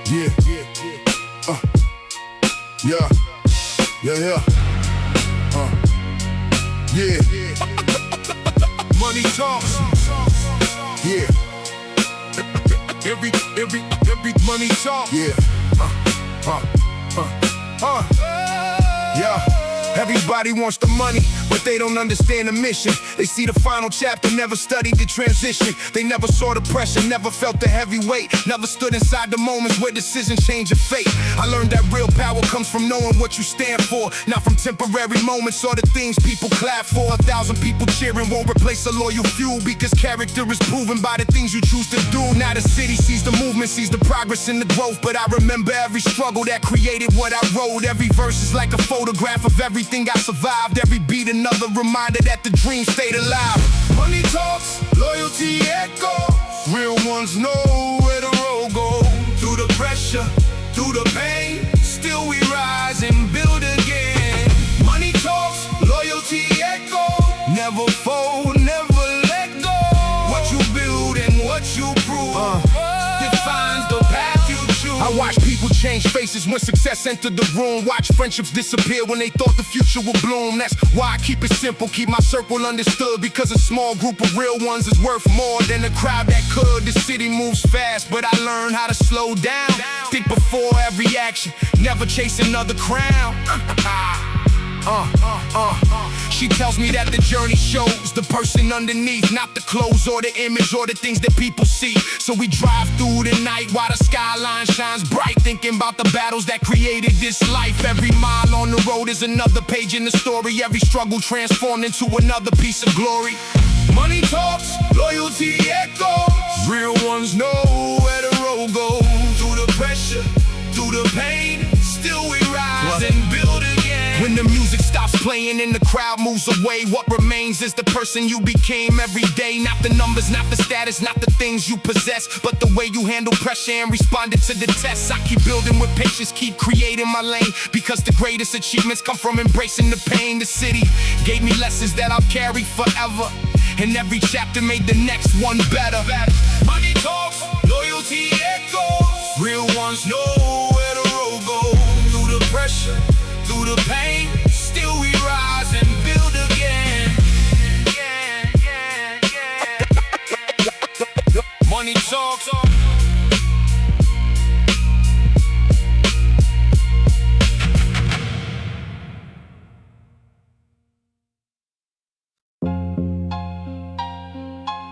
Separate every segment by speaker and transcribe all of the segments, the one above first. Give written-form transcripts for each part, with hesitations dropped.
Speaker 1: Yeah, yeah, yeah, yeah. Money talks. Yeah. Every money talk. Yeah. Yeah. Everybody wants the money, but they don't understand the mission. They see the final chapter, never studied the transition. They never saw the pressure, never felt the heavy weight, never stood inside the moments where decisions change your fate. I learned that real power comes from knowing what you stand for, not from temporary moments or the things people clap for. 1,000 people cheering won't replace a loyal few, because character is proven by the things you choose to do. Now the city sees the movement, sees the progress and the growth, but I remember every struggle that created what I wrote. Every verse is like a photograph of everything I survived. Every beat another reminder that the dream stayed alive. Money talks, loyalty echoes. Real ones know where the road goes. Through the pressure, through the pain, still we rise and build again. Money talks, loyalty echoes. Never fold, never let go. What you build and what you prove defines the path you choose. I watch people change faces when success entered the room. Watch friendships disappear when they thought the future would bloom. That's why I keep it simple, keep my circle understood, because a small group of real ones is worth more than a crowd that could. The city moves fast, but I learned how to slow down. Think before every action, never chase another crown. She tells me that the journey shows the person underneath, not the clothes or the image or the things that people see. So we drive through the night while the skyline shines bright, thinking about the battles that created this life. Every mile on the road is another page in the story. Every struggle transformed into another piece of glory. Money talks, loyalty echoes. Real ones know where the road goes. Through the pressure, through the pain, still we rise and build again. When the music stops playing and the crowd moves away, what remains is the person you became every day. Not the numbers, not the status, not the things you possess, but the way you handle pressure and responded to the tests. I keep building with patience, keep creating my lane, because the greatest achievements come from embracing the pain. The city gave me lessons that I'll carry forever, and every chapter made the next one better. Money talks, loyalty echoes. Real ones know where the road goes. Through the pressure, through the pain, still we rise and build again. Money talks.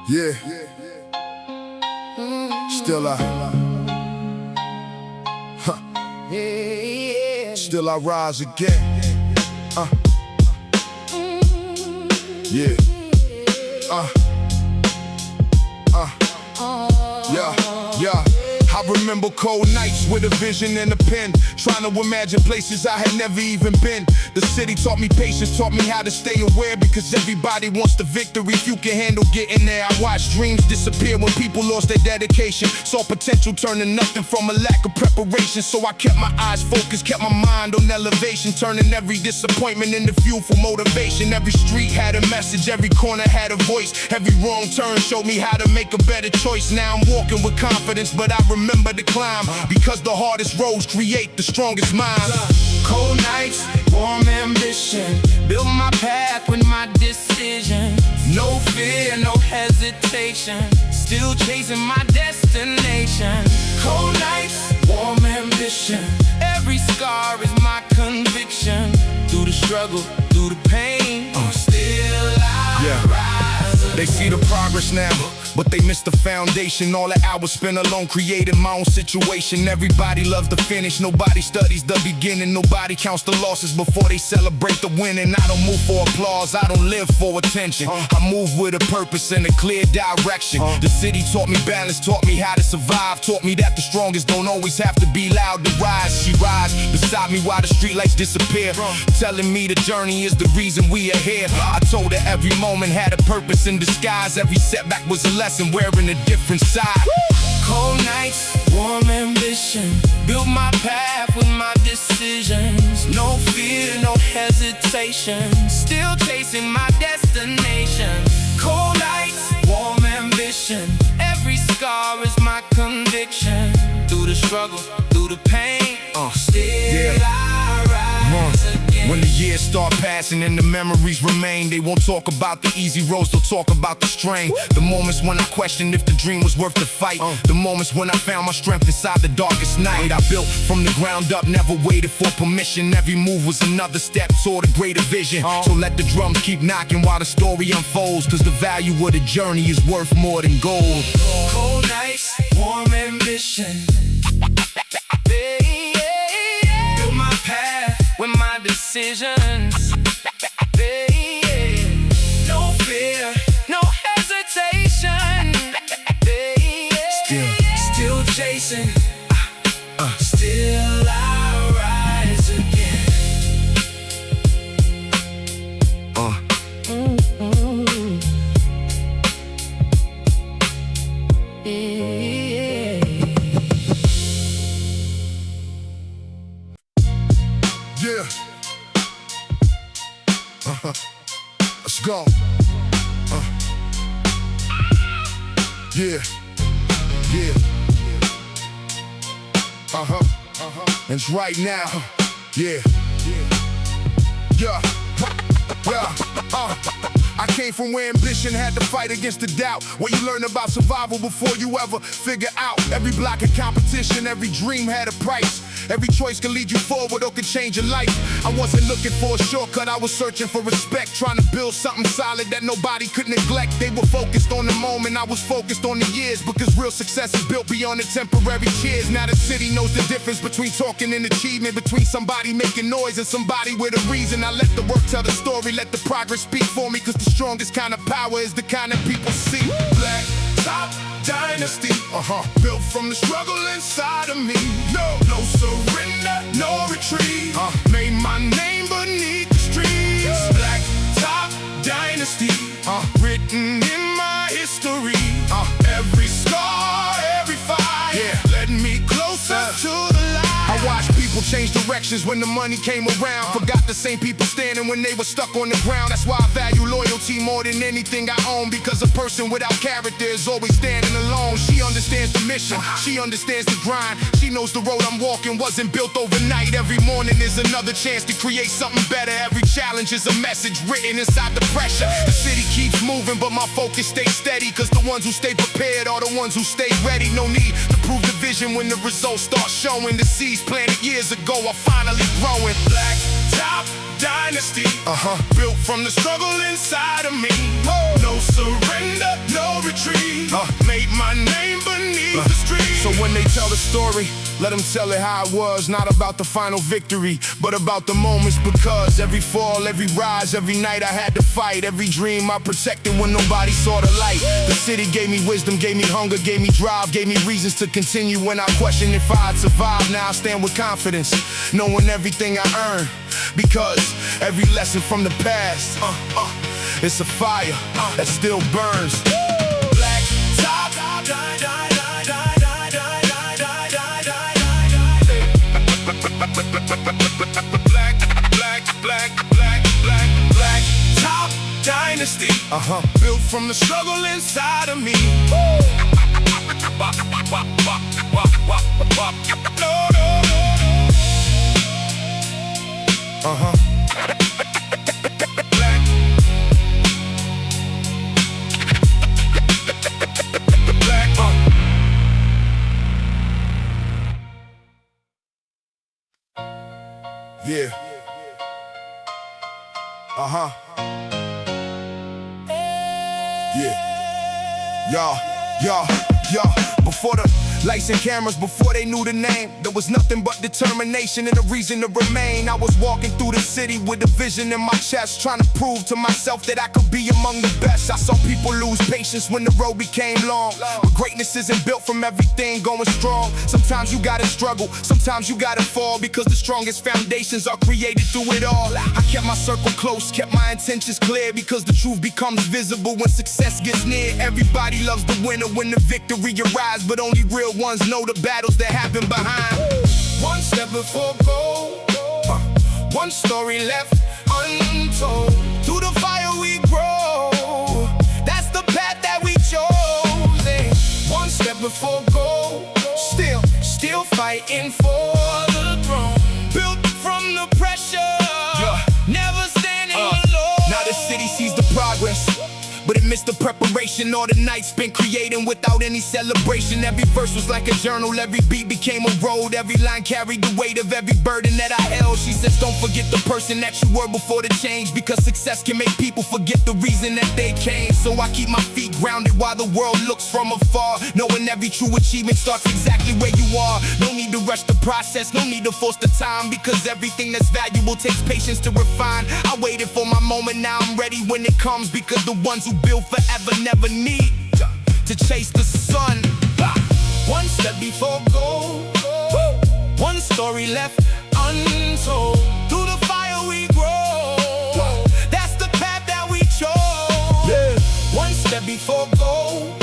Speaker 1: Yeah. Still Still I rise again. Yeah. Yeah. I remember cold nights with a vision and a pen, trying to imagine places I had never even been. The city taught me patience, taught me how to stay aware, because everybody wants the victory if you can handle getting there. I watched dreams disappear when people lost their dedication, saw potential turn to nothing from a lack of preparation. So I kept my eyes focused, kept my mind on elevation, turning every disappointment into fuel for motivation. Every street had a message, every corner had a voice, every wrong turn showed me how to make a better choice. Now I'm walking with confidence, but I remember the climb, because the hardest roads create the strongest minds. Cold nights, warm ambition, build my path with my decision. No fear, no hesitation, still chasing my destination. Cold nights, warm ambition, every scar is my conviction. Through the struggle, through the pain, still I rise. They see the progress now, but they miss the foundation. All the hours spent alone creating my own situation. Everybody loves the finish, nobody studies the beginning. Nobody counts the losses before they celebrate the winning. I don't move for applause, I don't live for attention. I move with a purpose and a clear direction. The city taught me balance, taught me how to survive, taught me that the strongest don't always have to be loud to rise. She rides beside me while the streetlights disappear, telling me the journey is the reason we are here. I told her every moment had a purpose in disguise. Every setback was a lesson, wearing a different side. Cold nights, warm ambition, build my path with my decisions. No fear, no hesitation, still chasing my destination. Cold nights, warm ambition, every scar is my conviction. Through the struggle, start passing and the memories remain. They won't talk about the easy roads, they'll talk about the strain. The moments when I questioned if the dream was worth the fight. The moments when I found my strength inside the darkest night. I built from the ground up, never waited for permission. Every move was another step toward a greater vision. So let the drums keep knocking while the story unfolds, cause the value of the journey is worth more than gold.
Speaker 2: Cold nights, warm ambition. Build my path with my decisions. No fear, no hesitation. Still chasing, still I rise again.
Speaker 1: Yeah. Let's go. Yeah. Yeah. And it's right now. Yeah. Yeah. I came from where ambition had to fight against the doubt, where you learn about survival before you ever figure out. Every block of competition, every dream had a price. Every choice can lead you forward or can change your life. I wasn't looking for a shortcut, I was searching for respect, trying to build something solid that nobody could neglect. They were focused on the moment, I was focused on the years, because real success is built beyond the temporary cheers. Now the city knows the difference between talking and achievement, between somebody making noise and somebody with a reason. I let the work tell the story, let the progress speak for me, cause the strongest kind of power is the kind that people see. Black Top Dynasty, built from the struggle inside of me. No surrender, no retreat. Made my name beneath the streets. Black Top Dynasty, written in my history. Every scar, every fight, led me closer to the light. I watched people change directions when the money came around. Forgot the same people standing when they were stuck on the ground. That's why I value loyalty more than anything I own, because a person without character is always standing alone. She understands the mission, she understands the grind. She knows the road I'm walking wasn't built overnight. Every morning is another chance to create something better. Every challenge is a message written inside the pressure. The city keeps moving, but my focus stays steady, cause the ones who stay prepared are the ones who stay ready. No need to prove the vision when the results start showing. The seeds planted years ago are finally growing. Black Top Dynasty, built from the struggle inside of me. No surrender, no retreat. Made my name beneath the street. So when they tell the story, let them tell it how it was. Not about the final victory, but about the moments, because every fall, every rise, every night I had to fight. Every dream I protected when nobody saw the light. The city gave me wisdom, gave me hunger, gave me drive, gave me reasons to continue when I questioned if I'd survive. Now I stand with confidence, knowing everything I earned, because every lesson from the past, it's a fire that still burns. Black Top Black Top Dynasty, built from the struggle inside of me. Yeah. Yeah. Before the lights and cameras, before they knew the name, there was nothing but determination and a reason to remain. I was walking through the city with a vision in my chest, trying to prove to myself that I could be among the best. I saw people lose patience when the road became long, but greatness isn't built from everything going strong. Sometimes you gotta struggle, sometimes you gotta fall, because the strongest foundations are created through it all. I kept my circle close, kept my intentions clear, because the truth becomes visible when success gets near. Everybody loves the winner when the victory arrives, but only real ones know the battles that happen behind. One step before goal, one story left untold. Through the fire we grow, that's the path that we chose. One step before goal, still fighting for the throne. Built from the pressure, never miss the preparation, all the nights spent creating without any celebration. Every verse was like a journal, every beat became a road, every line carried the weight of every burden that I held. She says don't forget the person that you were before the change, because success can make people forget the reason that they came. So I keep my feet grounded while the world looks from afar, knowing every true achievement starts exactly where you are. No need to rush the process, no need to force the time, because everything that's valuable takes patience to refine. I waited for my moment, now I'm ready when it comes, because the ones who build forever never need to chase the sun. One step before goal, one story left untold. Through the fire we grow, that's the path that we chose. One step before goal,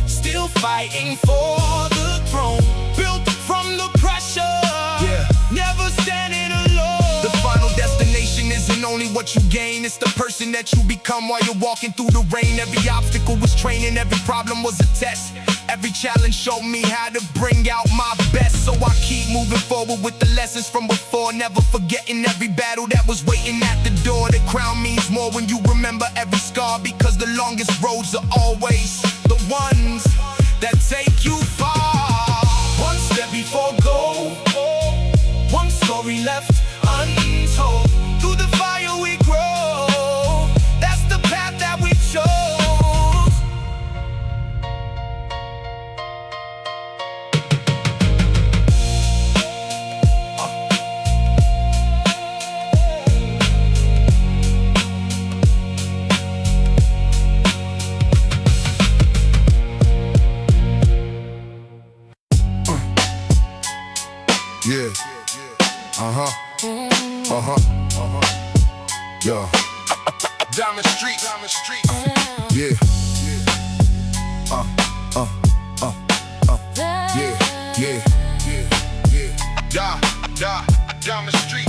Speaker 1: still fighting for the throne. Built from the pressure, never standing alone. The final destination isn't only what you gain, it's the person that you become while you're walking through the rain. Every obstacle was training, every problem was a test. Every challenge showed me how to bring out my best. So I keep moving forward with the lessons from before, never forgetting every battle that was waiting at the door. The crown means more when you remember every scar, because the longest roads are always the ones that take you far. One step before goal, one story left untold. Through the fire we grow, that's the path that we chose. Yeah. Yeah. Diamond Street. Yeah. Diamond Street.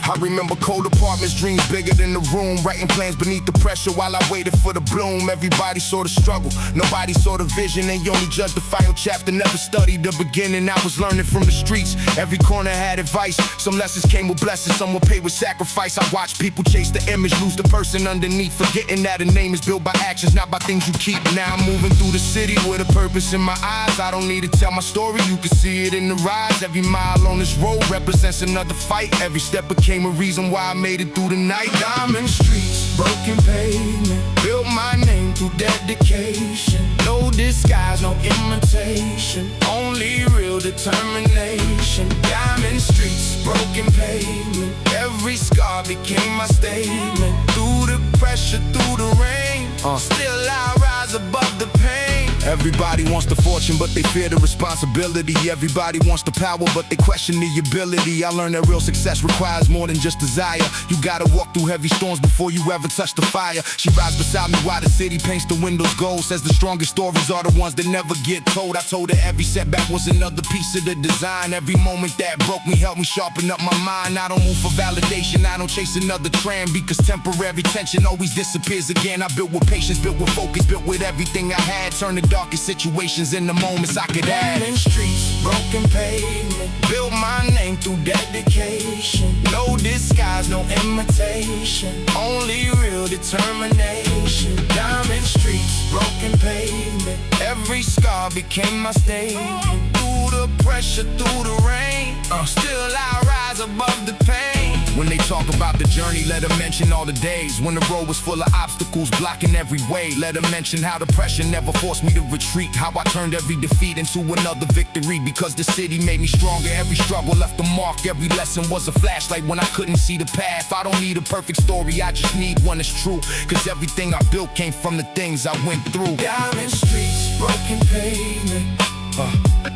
Speaker 1: I remember cold apartments, dreams bigger than the room, writing plans beneath the pressure while I waited for the bloom. Everybody saw the struggle, nobody saw the vision, and you only judged the final chapter, never studied the beginning. I was learning from the streets, every corner had advice. Some lessons came with blessings, some were paid with sacrifice. I watched people chase the image, lose the person underneath, forgetting that a name is built by actions, not by things you keep. Now I'm moving through the city with a purpose in my eyes. I don't need to tell my story, you can see it in the rise. Every mile on this road represents another fight. Every step became a reason why I made it through the night. Diamond streets, broken pavement, built my name through dedication. No disguise, no imitation, only real determination. Diamond streets, broken pavement, every scar became my statement. Through the pressure, through the rain, still I rise above the pain. Everybody wants the fortune, but they fear the responsibility. Everybody wants the power, but they question the ability. I learned that real success requires more than just desire. You gotta walk through heavy storms before you ever touch the fire. She rides beside me while the city paints the windows gold. Says the strongest stories are the ones that never get told. I told her every setback was another piece of the design. Every moment that broke me helped me sharpen up my mind. I don't move for validation, I don't chase another trend, because temporary tension always disappears again. I built with patience, built with focus, built with everything I had. Turned the darkest situations into moments I could add. In streets, broken pavement, built my name through dedication. No disguise, no imitation, only real determination. Diamond streets, broken pavement, every scar became my statement. Through the pressure, through the rain, still I rise above the pain. When they talk about the journey, let them mention all the days when the road was full of obstacles blocking every way. Let them mention how the pressure never forced me to retreat, how I turned every defeat into another victory, because the city made me stronger. Every struggle left a mark, every lesson was a flashlight when I couldn't see the path. I don't need a perfect story, I just need one that's true, cause everything I built came from the things I went through. Diamond streets, broken pavement,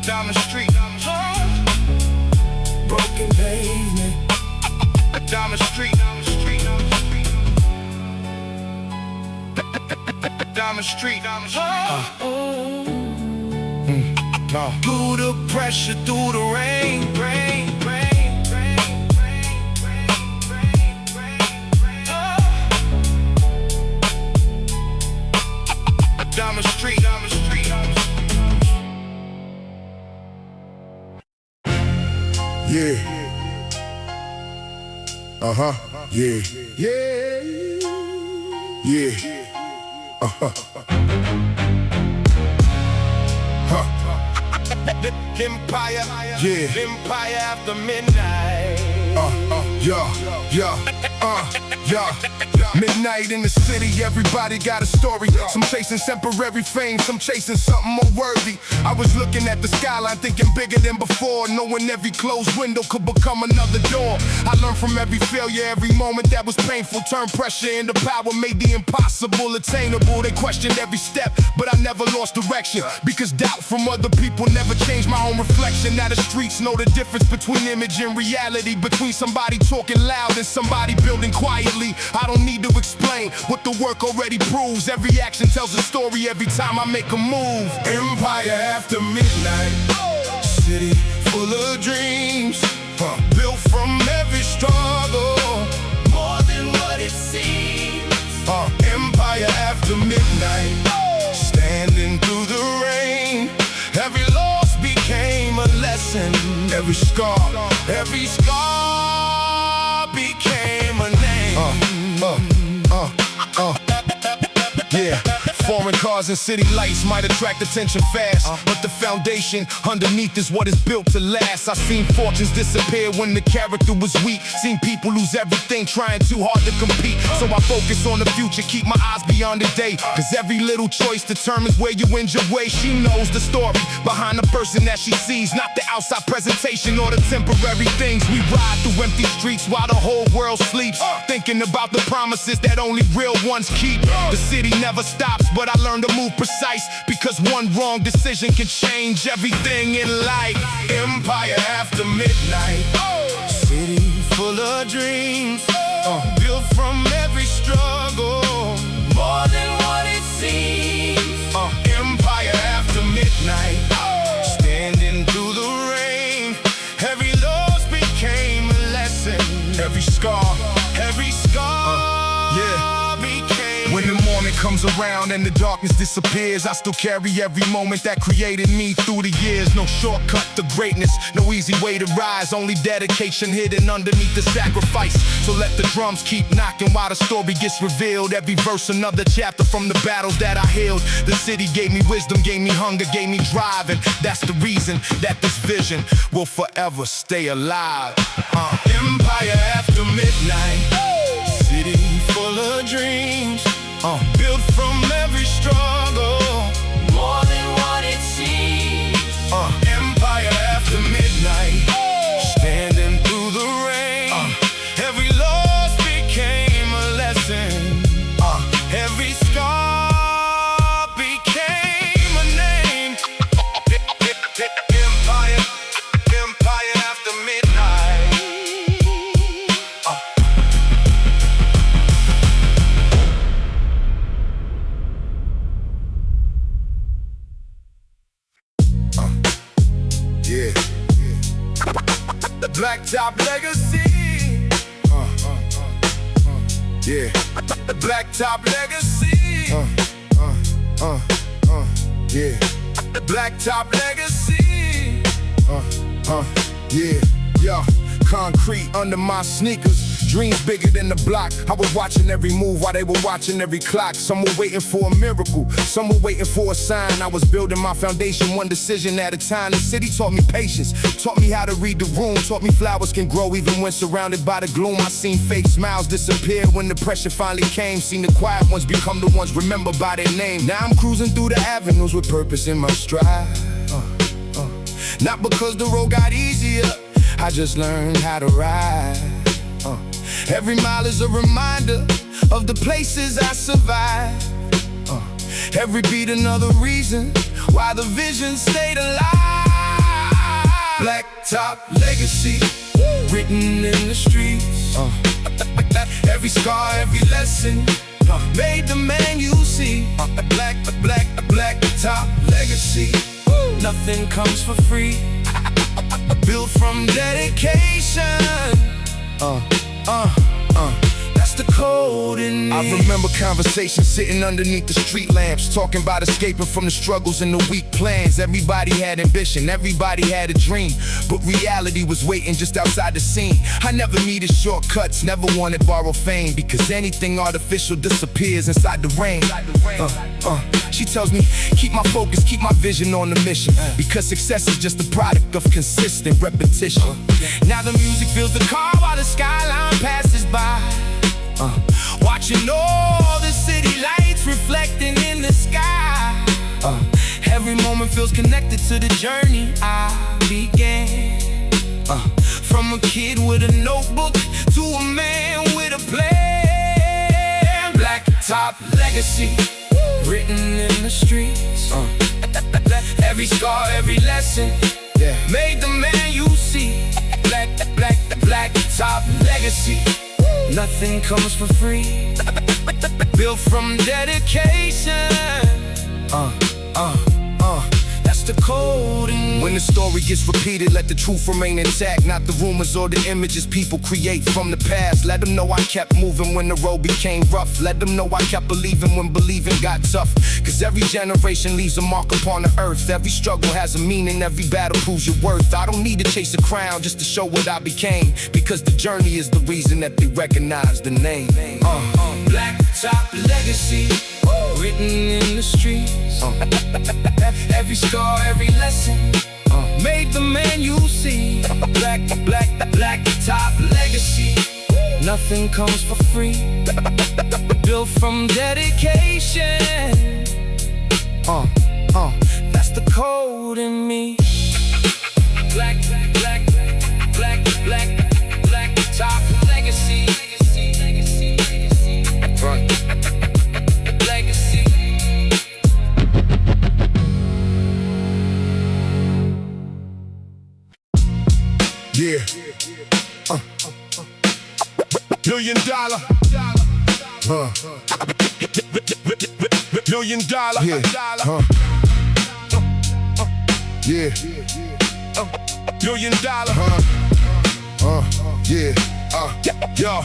Speaker 1: Diamond Street, broken pavement, Diamond Street, Diamond Street, Diamond Street, Diamond Street. Through the pressure, through the rain, rain, rain, rain, rain, rain, rain, rain. Diamond Street, Diamond Street, Diamond Street. Yeah. Yeah. Yeah. Yeah.
Speaker 2: Empire,
Speaker 1: Yeah.
Speaker 2: Empire after midnight.
Speaker 1: Yeah. Midnight in the city, everybody got a story. Some chasing temporary fame, some chasing something more worthy. I was looking at the skyline, thinking bigger than before, knowing every closed window could become another door. I learned from every failure, every moment that was painful. Turned pressure into power, made the impossible attainable. They questioned every step, but I never lost direction, because doubt from other people never changed my own reflection. Now the streets know the difference between image and reality, between somebody talking loud and somebody building quietly. I don't need to explain what the work already proves. Every action tells a story every time I make a move. Empire after midnight, city full of dreams, built from every struggle,
Speaker 2: More than what it seems.
Speaker 1: Empire after midnight, standing through the rain. Every loss became a lesson. Every scar became a name. Yeah. Foreign cars and city lights might attract attention fast, but the foundation underneath is what is built to last. I seen fortunes disappear when the character was weak. Seen people lose everything trying too hard to compete. So I focus on the future, keep my eyes beyond the day, cause every little choice determines where you end your way. She knows the story behind the person that she sees, not the outside presentation or the temporary things. We ride through empty streets while the whole world sleeps, thinking about the promises that only real ones keep. The city never stops, but I learned to move precise, because one wrong decision can change everything in life. Empire after midnight, city full of dreams, built from every struggle,
Speaker 2: More than what it seems.
Speaker 1: Empire after midnight, standing through the rain. Every loss became a lesson. Every scar became. When the morning comes around and the darkness disappears, I still carry every moment that created me through the years. No shortcut to greatness, no easy way to rise, only dedication hidden underneath the sacrifice. So let the drums keep knocking while the story gets revealed. Every verse another chapter from the battles that I healed. The city gave me wisdom, gave me hunger, gave me drive, and that's the reason that this vision will forever stay alive. Empire after midnight, city full of dreams, built from every struggle,
Speaker 2: More than what it seems.
Speaker 1: Empire after midnight, standing through the rain. Every loss became a lesson. Every scar became a name. Empire after midnight. Yeah. The Blacktop Legacy. Yeah. The Blacktop Legacy. Yeah. The Blacktop Legacy. Yeah. Concrete under my sneakers. Dreams bigger than the block. I was watching every move while they were watching every clock. Some were waiting for a miracle, some were waiting for a sign. I was building my foundation one decision at a time. The city taught me patience, taught me how to read the room, taught me flowers can grow even when surrounded by the gloom. I seen fake smiles disappear when the pressure finally came. Seen the quiet ones become the ones remembered by their name. Now I'm cruising through the avenues with purpose in my stride. Not because the road got easier, I just learned how to ride. Every mile is a reminder of the places I survived. Every beat another reason why the vision stayed alive. Blacktop legacy, written in the streets. Every scar, every lesson made the man you see. Blacktop legacy. Nothing comes for free. Built from dedication. That's the code.
Speaker 2: code in me.
Speaker 1: I remember conversations sitting underneath the street lamps, talking about escaping from the struggles and the weak plans. Everybody had ambition, everybody had a dream, but reality was waiting just outside the scene. I never needed shortcuts, never wanted borrowed fame, because anything artificial disappears inside the rain. She tells me, keep my focus, keep my vision on the mission, because success is just a product of consistent repetition.
Speaker 2: Now the music fills the car while the skyline passes by, watching all the city lights reflecting in the sky. Every moment feels connected to the journey I began. From a kid with a notebook to a man with a plan. Black top legacy written in the streets. Every scar, every lesson made the man you see. Black top legacy. Nothing comes for free. Built from dedication. That's the code.
Speaker 1: When the story gets repeated, let the truth remain intact, not the rumors or the images people create from the past. Let them know I kept moving when the road became rough. Let them know I kept believing when believing got tough. Cause every generation leaves a mark upon the earth. Every struggle has a meaning, every battle proves your worth. I don't need to chase a crown just to show what I became, because the journey is the reason that they recognize the name.
Speaker 2: Black top legacy written in the streets. Every scar, every lesson made the man you see. Black top legacy. Nothing comes for free. Built from dedication. That's the code in me. Black top legacy. Legacy.
Speaker 1: Yeah. $1 million. $1 million. Yeah. Yeah. $1 million. Yeah. Yo,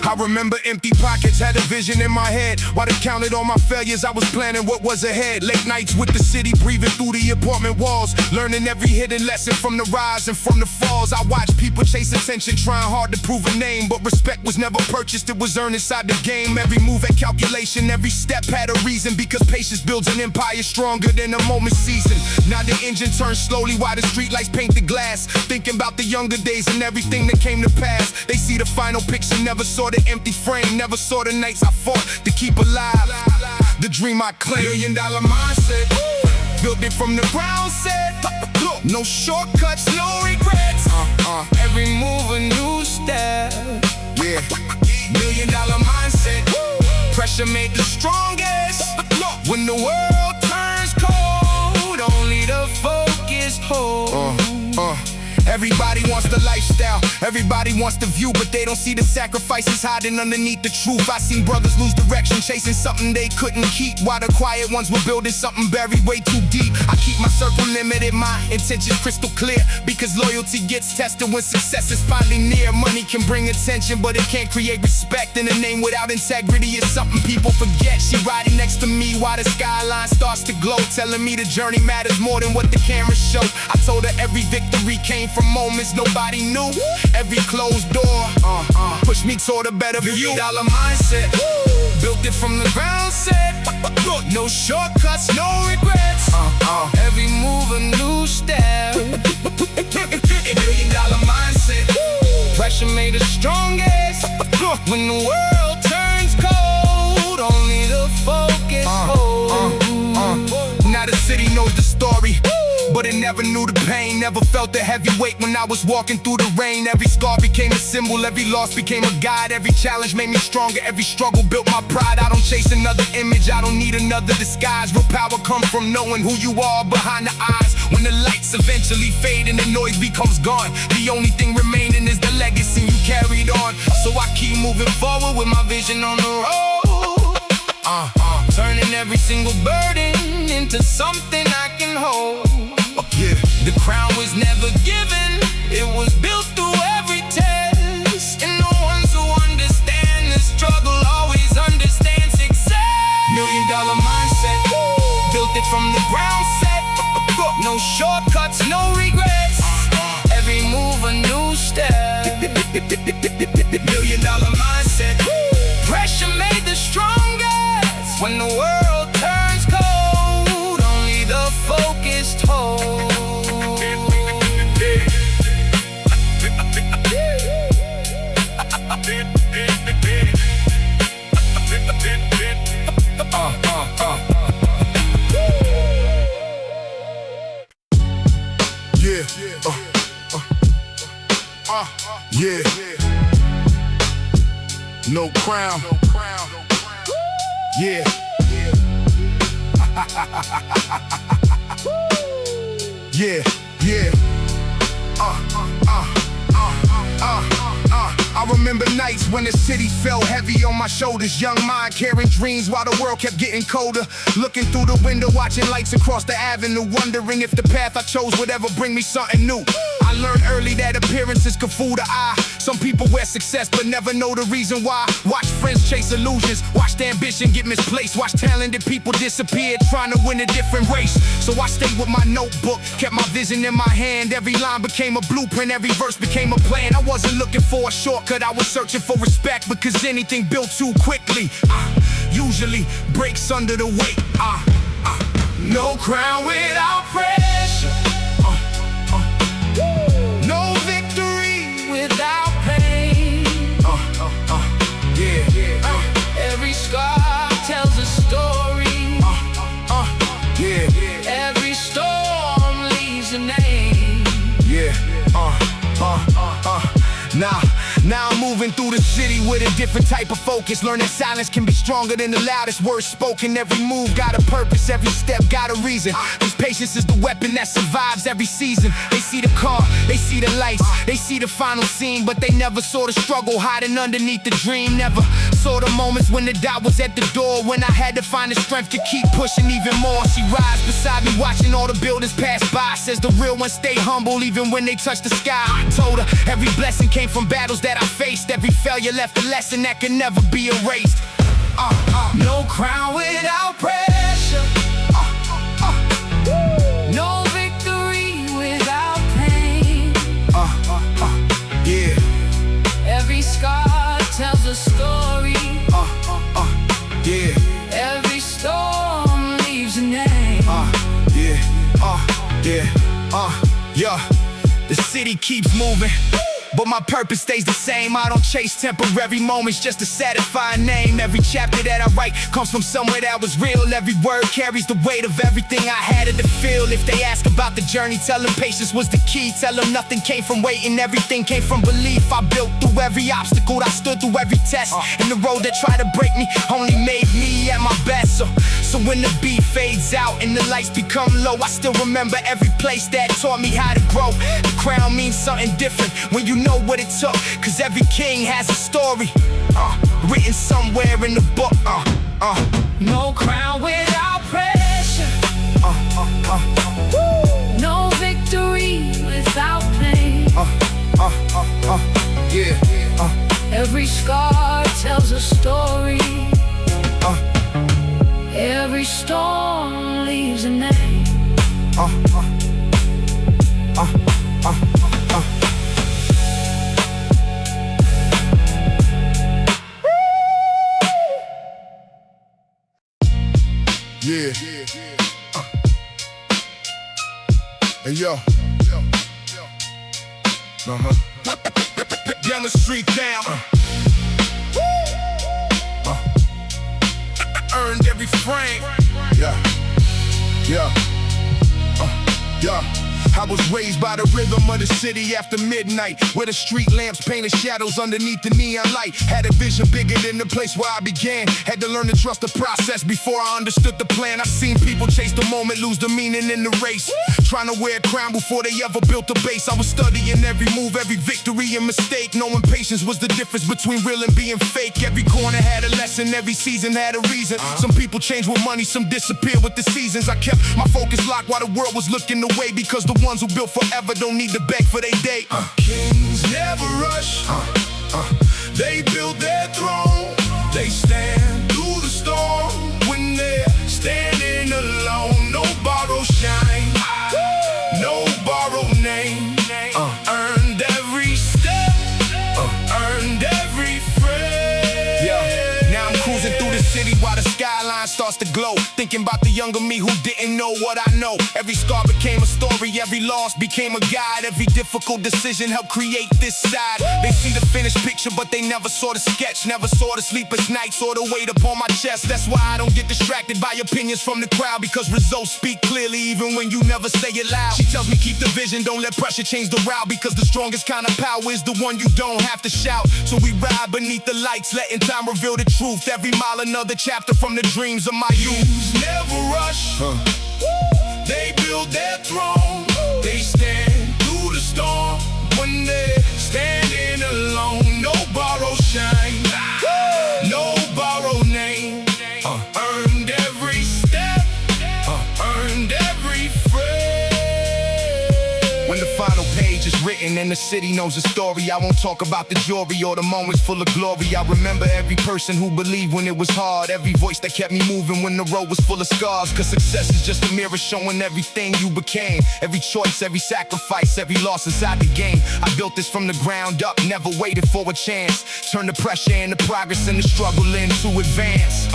Speaker 1: I remember empty pockets, had a vision in my head. While I counted all my failures, I was planning what was ahead. Late nights with the city, breathing through the apartment walls, learning every hidden lesson from the rise and from the falls. I watched people chase attention, trying hard to prove a name, but respect was never purchased, it was earned inside the game. Every move had calculation, every step had a reason, because patience builds an empire stronger than a moment's season. Now the engine turns slowly while the streetlights paint the glass, thinking about the younger days and everything that came to pass. They see the final picture, never saw the empty frame, never saw the nights I fought to keep alive the dream I claimed. $1 million mindset, built it from the ground set. No shortcuts, no regrets.
Speaker 2: Every move a new step.
Speaker 1: Yeah.
Speaker 2: $1 million mindset. Pressure made the strongest. When the world turns cold, only the focus holds.
Speaker 1: Everybody wants the lifestyle, everybody wants the view, but they don't see the sacrifices hiding underneath the truth. I seen brothers lose direction, chasing something they couldn't keep, while the quiet ones were building something buried way too deep. I keep my circle limited, my intentions crystal clear, because loyalty gets tested when success is finally near. Money can bring attention, but it can't create respect, and a name without integrity is something people forget. She riding next to me while the skyline starts to glow, telling me the journey matters more than what the cameras show. I told her every victory came from moments nobody knew. Every closed door pushed me toward a better view.
Speaker 2: $1 million mindset, built it from the ground set. No shortcuts, no regrets. Every move a new step. $1 million mindset, pressure made us strongest. When the world turns cold, only the focus holds.
Speaker 1: Now the city knows the story, but it never knew the pain. Never felt the heavy weight when I was walking through the rain. Every scar became a symbol, every loss became a guide. Every challenge made me stronger, every struggle built my pride. I don't chase another image, I don't need another disguise. Real power comes from knowing who you are behind the eyes. When the lights eventually fade and the noise becomes gone, the only thing remaining is the legacy you carried on. So I keep moving forward with my vision on the road.
Speaker 2: Turning every single burden into something I can hold.
Speaker 1: Yeah.
Speaker 2: The crown was never given, it was built through every test. And the ones who understand the struggle $1 million mindset. Pressure made the strongest. When the world turns cold, only the focused hold.
Speaker 1: Yeah. No crown. Yeah. Yeah. I remember nights when the city felt heavy on my shoulders. Young mind carrying dreams while the world kept getting colder. Looking through the window, watching lights across the avenue, wondering if the path I chose would ever bring me something new. I learned early that appearances could fool the eye. Some people wear success but never know the reason why. Watch friends chase illusions, watch their ambition get misplaced. Watch talented people disappear trying to win a different race. So I stayed with my notebook, kept my vision in my hand. Every line became a blueprint, every verse became a plan. I wasn't looking for a shortcut, I was searching for respect. Because anything built too quickly usually breaks under the weight. No crown without pressure. No victory without pain. Every scar tells a story. Every storm leaves a name. Now I'm moving through the city with a different type of focus. Learn that silence can be stronger than the loudest words spoken. Every move got a purpose, every step got a reason. This patience is the weapon that survives every season. They see the car, they see the lights, they see the final scene, but they never saw the struggle hiding underneath the dream. Never saw the moments when the doubt was at the door, when I had to find the strength to keep pushing even more. She rides beside me watching all the buildings pass by. Says the real ones stay humble even when they touch the sky. I told her every blessing came from battles that I faced. Every failure left a lesson that can never be erased. No crown without pressure. No victory without pain. Every scar tells a story. Every storm leaves a name. The city keeps moving, but my purpose stays the same. I don't chase temporary moments just to satisfy a name. Every chapter that I write comes from somewhere that was real. Every word carries the weight of everything I had to feel. If they ask about the journey, tell them patience was the key. Tell them nothing came from waiting, everything came from belief. I built through every obstacle, I stood through every test. And the road that tried to break me only made me at my best. So when the beat fades out and the lights become low, I still remember every place that taught me how to grow. The crown means something different when you know what it took, cause every king has a story written somewhere in the book. No crown without pressure. No victory without pain. Every scar tells a story. Every storm leaves a name. Hey yo. Down the street down. Earned every frame. I was raised by the rhythm of the city after midnight, where the street lamps painted shadows underneath the neon light. Had a vision bigger than the place where I began. Had to learn to trust the process before I understood the plan. I seen people chase the moment, lose the meaning in the race. Trying to wear a crown before they ever built a base. I was studying every move, every victory and mistake, knowing patience was the difference between real and being fake. Every corner had a lesson, every season had a reason. Some people change with money, some disappear with the seasons. I kept my focus locked while the world was looking away, because the ones who built forever don't need to beg for their day. Kings never rush, they build their throne. They stand through the storm when they're standing alone. No borrowed shine, no borrowed name. Earned every step, street while the skyline starts to glow. Thinking about the younger me who didn't know what I know. Every scar became a story, every loss became a guide. Every difficult decision helped create this side. They see the finished picture, but they never saw the sketch. Never saw the sleepless nights or the weight upon my chest. That's why I don't get distracted by opinions from the crowd, because results speak clearly even when you never say it loud. She tells me keep the vision, don't let pressure change the route, because the strongest kind of power is the one you don't have to shout. So we ride beneath the lights, letting time reveal the truth. Every mile another chapter from the dreams of my youth.
Speaker 2: Never rush, they build their throne. They stand through the storm when they're standing alone. No borrowed shine, no borrowed name. Earned every step, earned every phrase.
Speaker 1: When the final page is written and the city knows the story, I won't talk about the jewelry or the moments full of glory. I remember every person who believed when it was hard, every voice that kept me moving when the road was full of scars. Cause success is just a mirror showing everything you became. Every choice, every sacrifice, every loss inside the game. I built this from the ground up, never waited for a chance. Turn the pressure into progress and the struggle into advance.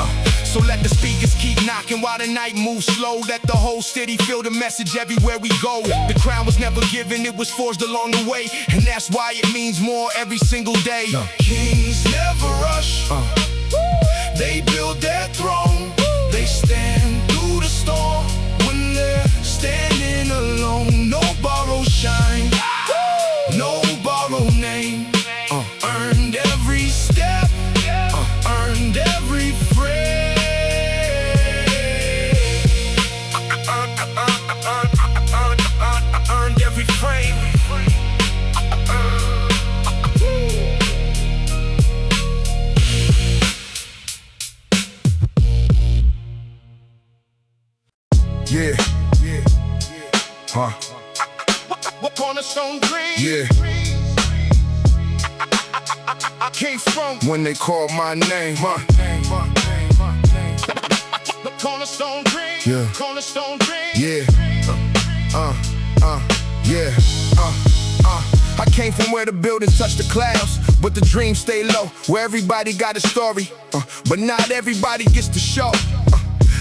Speaker 1: So let the speakers keep knocking while the night moves slow. Let the whole city feel the message everywhere we go. The crown was never given, it was forged along the way, and that's why it means more every single day.
Speaker 2: Kings never rush, they build their throne. They stand through the storm when they're standing alone. No borrowed shine, no borrowed name. Earned every step, earned every phrase. Earned every frame.
Speaker 1: Yeah,
Speaker 2: What cornerstone dream?
Speaker 1: yeah.
Speaker 2: I came from
Speaker 1: When they call my name,
Speaker 2: the cornerstone dream.
Speaker 1: Yeah.
Speaker 2: Cornerstone dream.
Speaker 1: yeah. Yeah. I came from where the buildings touch the clouds, but the dreams stay low. Where everybody got a story, but not everybody gets to show.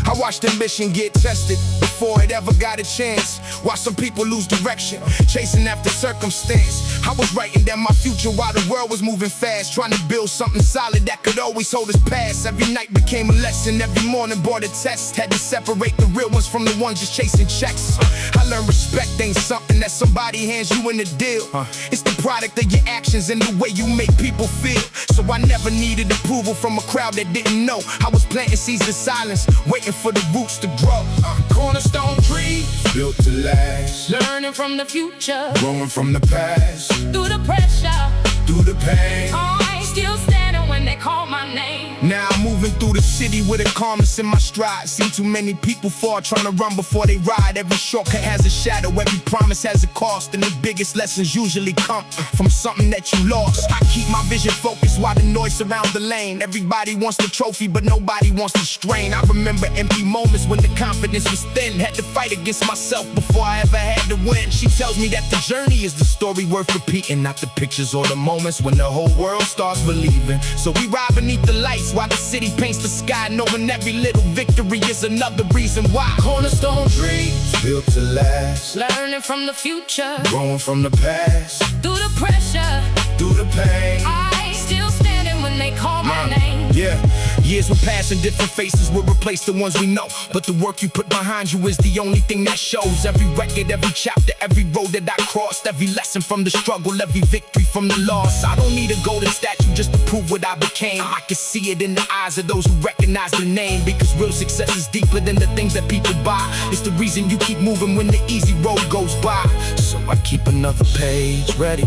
Speaker 1: I watched ambition get tested before it ever got a chance. Watched some people lose direction, chasing after circumstance. I was writing down my future while the world was moving fast, trying to build something solid that could always hold us past. Every night became a lesson, every morning brought a test. Had to separate the real ones from the ones just chasing checks. I learned respect ain't something that somebody hands you in a deal. It's the product of your actions and the way you make people feel. So I never needed approval from a crowd that didn't know. I was planting seeds in silence, waiting for the roots to grow.
Speaker 2: Cornerstone tree,
Speaker 1: Built to last,
Speaker 3: Learning from the future,
Speaker 1: growing from the past,
Speaker 3: through the pressure.
Speaker 1: through the pain.
Speaker 3: I'm still standing when they call my name.
Speaker 1: Now I'm moving through the city with a calmness in my stride. Seen too many people fall trying to run before they ride. Every shortcut has a shadow, every promise has a cost, and the biggest lessons usually come from something that you lost. I keep my vision focused while the noise surrounds the lane. Everybody wants the trophy, but nobody wants the strain. I remember empty moments when the confidence was thin. Had to fight against myself before I ever had to win. She tells me that the journey is the story worth repeating, not the pictures or the moments when the whole world starts believing. So we ride beneath the lights while the city paints the sky, knowing every little victory is another reason why.
Speaker 2: cornerstone tree,
Speaker 1: Built to last,
Speaker 3: Learning from the future,
Speaker 1: growing from the past,
Speaker 3: through the pressure.
Speaker 1: through the pain.
Speaker 3: I'm still standing when they call my name.
Speaker 1: Yeah, years will pass and different faces will replace the ones we know, but the work you put behind you is the only thing that shows. Every record, every chapter, every road that I crossed, every lesson from the struggle, every victory from the loss. I don't need a golden statue just to prove what I became. I can see it in the eyes of those who recognize the name, because real success is deeper than the things that people buy. It's the reason you keep moving when the easy road goes by. So I keep another page ready,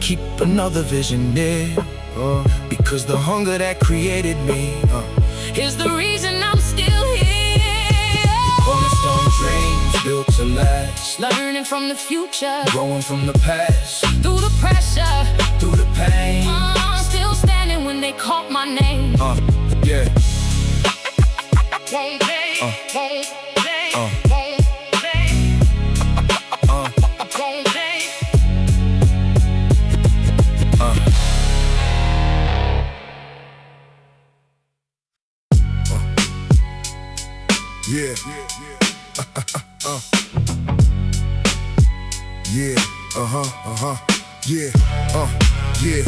Speaker 1: keep another vision near, because the hunger that created me
Speaker 3: Is the reason I'm still here.
Speaker 1: cornerstone dreams built to last,
Speaker 3: Learning from the future,
Speaker 1: growing from the past,
Speaker 3: through the pressure.
Speaker 1: through the pain.
Speaker 3: I'm still standing when they call my name.
Speaker 1: Yeah.
Speaker 3: Won't they, won't they, won't they, won't they.
Speaker 1: Yeah. Yeah. Yeah. Yeah.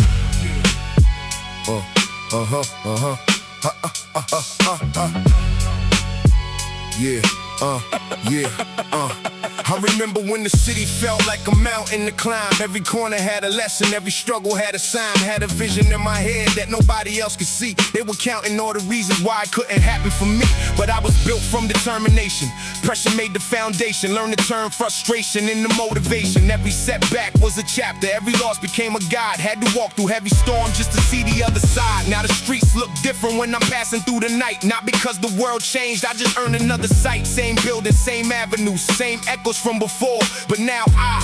Speaker 1: Yeah. I remember when the city felt like a mountain to climb. Every corner had a lesson, every struggle had a sign. Had a vision in my head that nobody else could see. They were counting all the reasons why it couldn't happen for me, but I was built from determination. Pressure made the foundation. Learned to turn frustration into motivation. Every setback was a chapter, every loss became a guide. Had to walk through heavy storms just to see the other side. Now the streets look different when I'm passing through the night. Not because the world changed, I just earned another sight. Same building, same avenues, same echoes from before, but now I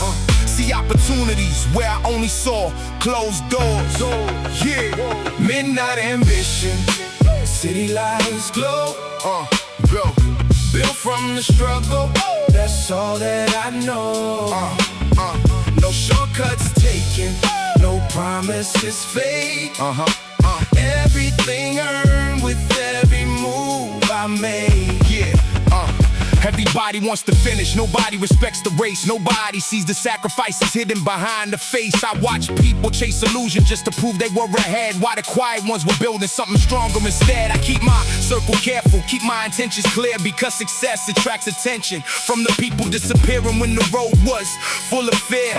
Speaker 1: see opportunities where I only saw closed doors. Yeah, midnight ambition, city lights glow. Go. Built from the struggle, that's all that I know. No shortcuts taken, no promises fake. Everything earned with every move I made. Yeah. Everybody wants to finish, nobody respects the race. Nobody sees the sacrifices hidden behind the face. I watch people chase illusion just to prove they were ahead, while the quiet ones were building something stronger instead. I keep my circle careful, keep my intentions clear, because success attracts attention from the people disappearing when the road was full of fear.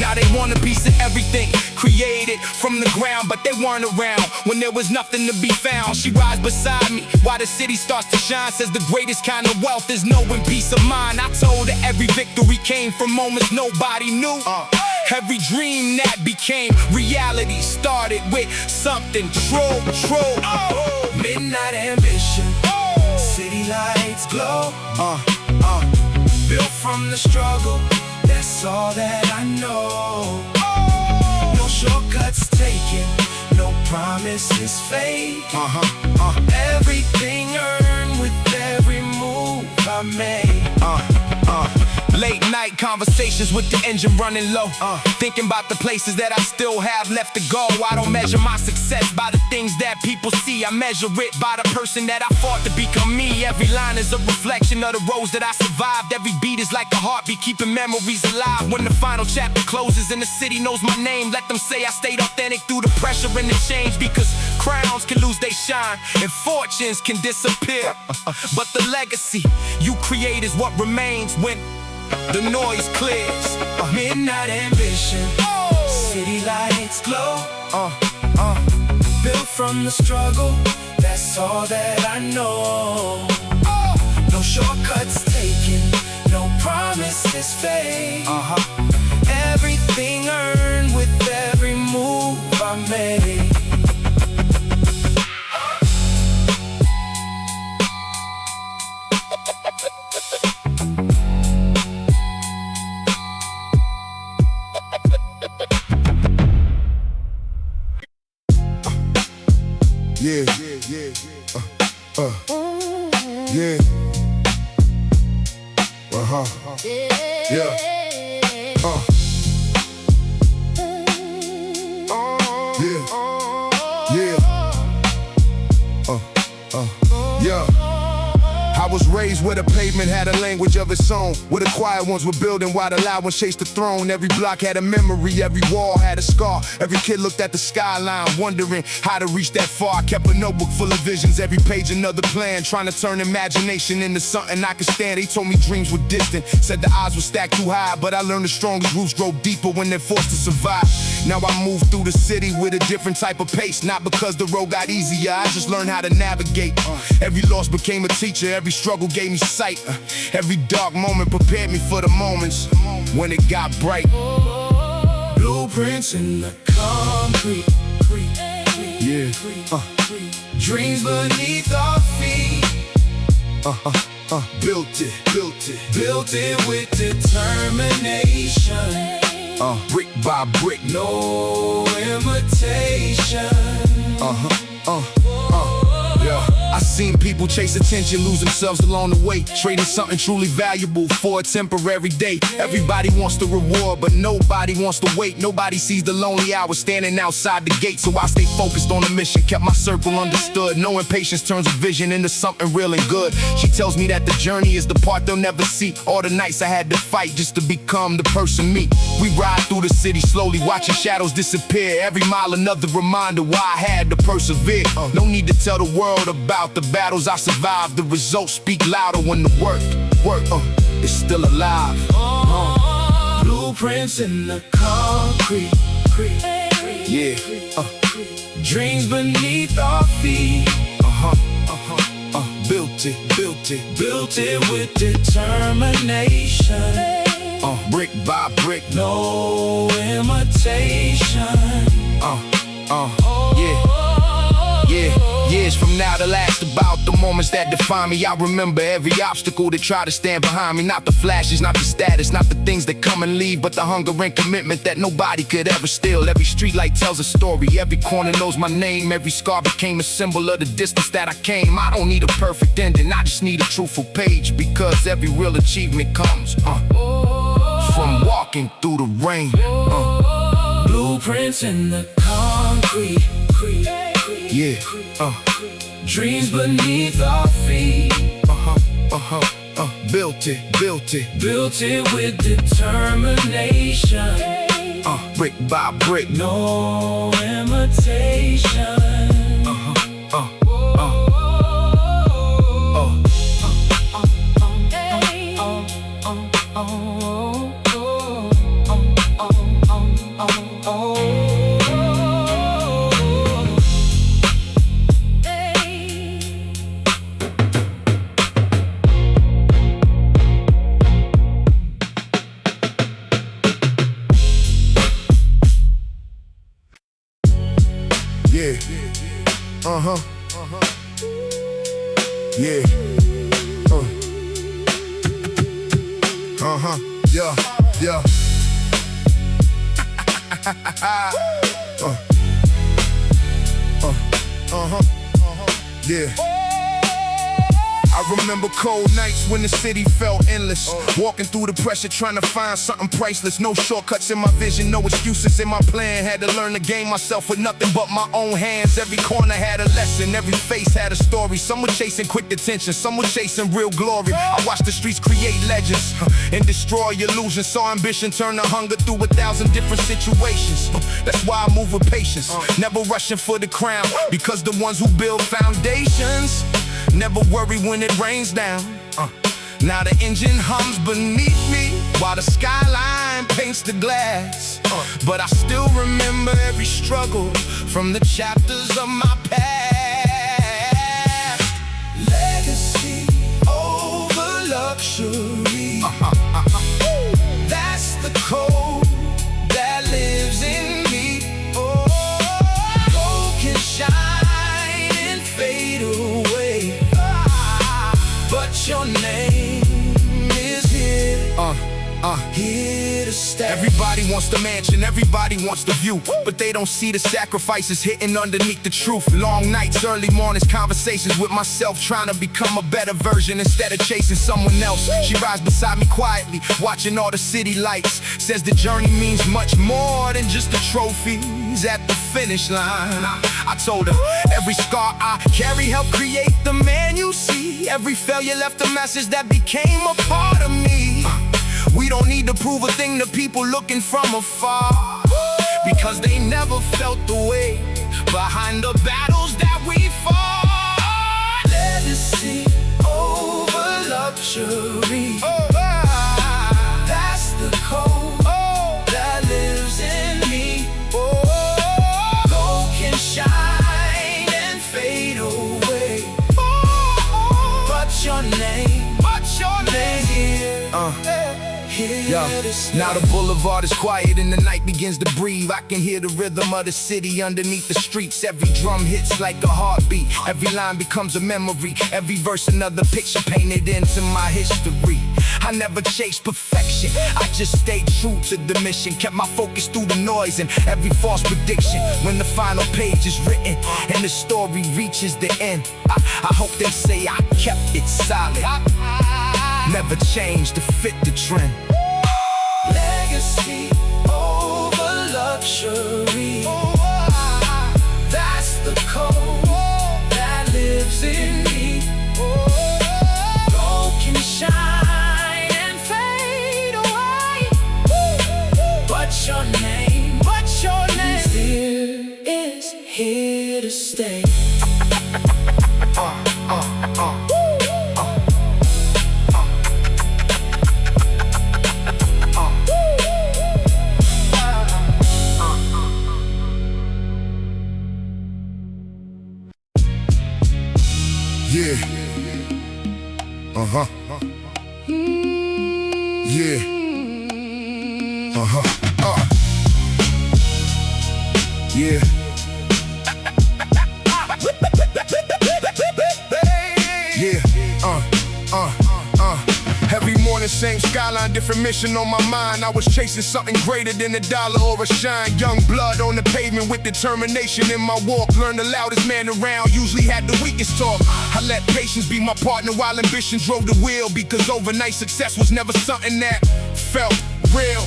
Speaker 1: Now they want a piece of everything, created from the ground, but they weren't around when there was nothing to be found. She rides beside me while the city starts to shine. Says the greatest kind of wealth is knowing peace of mind. I told her every victory came from moments nobody knew. Every dream that became reality started with something true. Midnight ambition, city lights glow. Built from the struggle, that's all that I know. No shortcuts taken, no promises fake. Everything earned with every move I made. Late night conversations with the engine running low. Thinking about the places that I still have left to go. I don't measure my success by the things that people see. I measure it by the person that I fought to become me. Every line is a reflection of the roads that I survived. Every beat is like a heartbeat, keeping memories alive. When the final chapter closes and the city knows my name, let them say I stayed authentic through the pressure and the change. Because crowns can lose their shine and fortunes can disappear, but the legacy you create is what remains when the noise clears. Midnight ambition, city lights glow. Built from the struggle, that's all that I know. No shortcuts taken, no promises fake. Everything earned with every move I made. Yeah. Yeah. I was raised where the pavement had a language of its own, where the quiet ones were building while the loud ones chased the throne. Every block had a memory, every wall had a scar. Every kid looked at the skyline, wondering how to reach that far. I kept a notebook full of visions, every page another plan, trying to turn imagination into something I could stand. They told me dreams were distant, said the odds were stacked too high, but I learned the strongest roots grow deeper when they're forced to survive. Now I move through the city with a different type of pace, not because the road got easier, I just learned how to navigate. Every loss became a teacher, every struggle gave me sight. Every dark moment prepared me for the moments when it got bright.
Speaker 2: Blueprints in the concrete.
Speaker 1: Yeah.
Speaker 2: Dreams beneath our feet.
Speaker 1: Built it
Speaker 2: with determination.
Speaker 1: Brick by brick,
Speaker 2: No imitation.
Speaker 1: I I seen people chase attention, lose themselves along the way, trading something truly valuable for a temporary day. Everybody wants the reward, but nobody wants to wait. Nobody sees the lonely hours standing outside the gate. So I stay focused on the mission, kept my circle understood, knowing patience turns a vision into something real and good. She tells me that the journey is the part they'll never see. All the nights I had to fight just to become the person me. We ride through the city slowly, watching shadows disappear. Every mile another reminder why I had to persevere. No need to tell the world about the battles I survived. The results speak louder when the work is still alive.
Speaker 2: Blueprints in the concrete.
Speaker 1: Yeah.
Speaker 2: Dreams beneath our feet.
Speaker 1: Built it
Speaker 2: with determination.
Speaker 1: Brick by brick.
Speaker 2: No imitation.
Speaker 1: Years from now to last about the moments that define me. I remember every obstacle that tried to stand behind me. Not the flashes, not the status, not the things that come and leave, but the hunger and commitment that nobody could ever steal. Every street light tells a story, every corner knows my name. Every scar became a symbol of the distance that I came. I don't need a perfect ending, I just need a truthful page. Because every real achievement comes from walking through the rain.
Speaker 2: Blueprints in the concrete.
Speaker 1: Yeah.
Speaker 2: Dreams beneath our feet.
Speaker 1: Built it
Speaker 2: with determination.
Speaker 1: Brick by brick.
Speaker 2: No imitation.
Speaker 1: Yeah. Yeah. Yeah. Yeah. I remember cold nights when the city felt endless. Walking through the pressure, trying to find something priceless. No shortcuts in my vision, no excuses in my plan. Had to learn the game myself with nothing but my own hands. Every corner had a lesson, every face had a story. Some were chasing quick attention, some were chasing real glory. I watched the streets create legends and destroy illusions. Saw ambition turn to hunger through 1,000 different situations. That's why I move with patience, never rushing for the crown. Because the ones who build foundations never worry when it rains down. Now the engine hums beneath me while the skyline paints the glass. But I still remember every struggle from the chapters of my past.
Speaker 2: Legacy over luxury. That's the code that lives in me. Gold can shine and fade away, but your name is here, here to stay.
Speaker 1: Everybody wants the mansion, everybody wants the view, but they don't see the sacrifices hidden underneath the truth. Long nights, early mornings, conversations with myself, trying to become a better version instead of chasing someone else. She rides beside me quietly, watching all the city lights. Says the journey means much more than just the trophies at the finish line. I told her, every scar I carry helped create the man you see. Every failure left a message that became a part of me. We don't need to prove a thing to people looking from afar, because they never felt the weight behind the battles that we fought.
Speaker 2: Legacy over luxury. That's the code that lives in me. Gold can shine and fade away, but your name here, Now the boulevard is quiet and the night begins to breathe. I can hear the rhythm of the city underneath the streets. Every drum hits like a heartbeat. Every line becomes a memory. Every verse another picture painted into my history. I never chased perfection, I just stayed true to the mission. Kept my focus through the noise and every false prediction. When the final page is written and the story reaches the end, I hope they say I kept it solid, never changed to fit the trend.
Speaker 4: Legacy over luxury, that's the code that lives in me. Gold can shine and fade away, but your name is here to stay.
Speaker 1: Yeah. Yeah. Yeah. Every morning, same skyline, different mission on my mind. I was chasing something greater than a dollar or a shine. Young blood on the pavement with determination in my walk. Learned the loudest man around, usually had the weakest talk. I let patience be my partner while ambition drove the wheel, because overnight success was never something that felt real.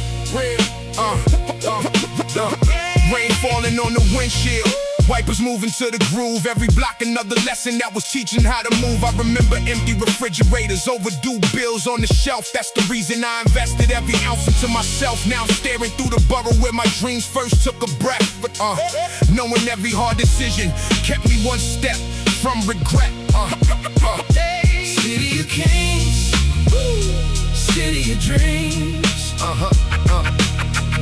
Speaker 1: Rain falling on the windshield, wipers moving to the groove. Every block another lesson that was teaching how to move. I remember empty refrigerators, overdue bills on the shelf. That's the reason I invested every ounce into myself. Now I'm staring through the borough where my dreams first took a breath. But knowing every hard decision kept me one step from regret.
Speaker 4: City of kings, city of dreams.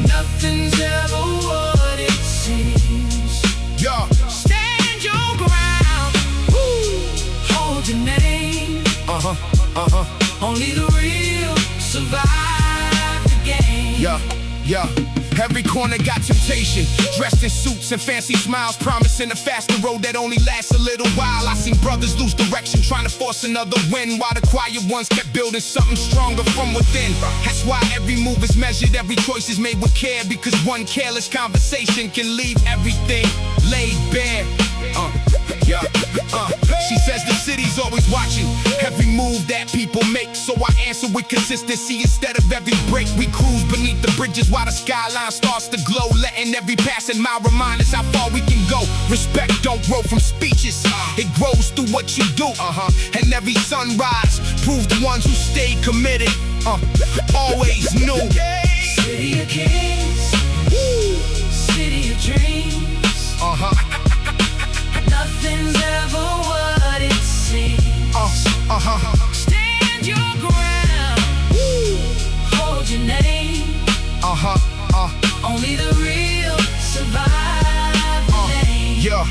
Speaker 4: Nothing's ever what it seems.
Speaker 1: Yeah.
Speaker 4: Stand your ground, hold your name. Only the real survive the game.
Speaker 1: Yeah. Every corner got temptation, dressed in suits and fancy smiles, promising a faster road that only lasts a little while. I seen brothers lose direction, trying to force another win, while the quiet ones kept building something stronger from within. That's why every move is measured, every choice is made with care, because one careless conversation can leave everything laid bare. She says the city's always watching every move that people make, so I answer with consistency instead of every break. We cruise beneath the bridges while the skyline starts to glow, letting every passing mile remind us how far we can go. Respect don't grow from speeches, it grows through what you do. And every sunrise proves the ones who stayed committed always knew.
Speaker 4: City of kings, city of dreams. Nothing's ever what it seems. Stand your ground, hold your name. Only the real survive the name.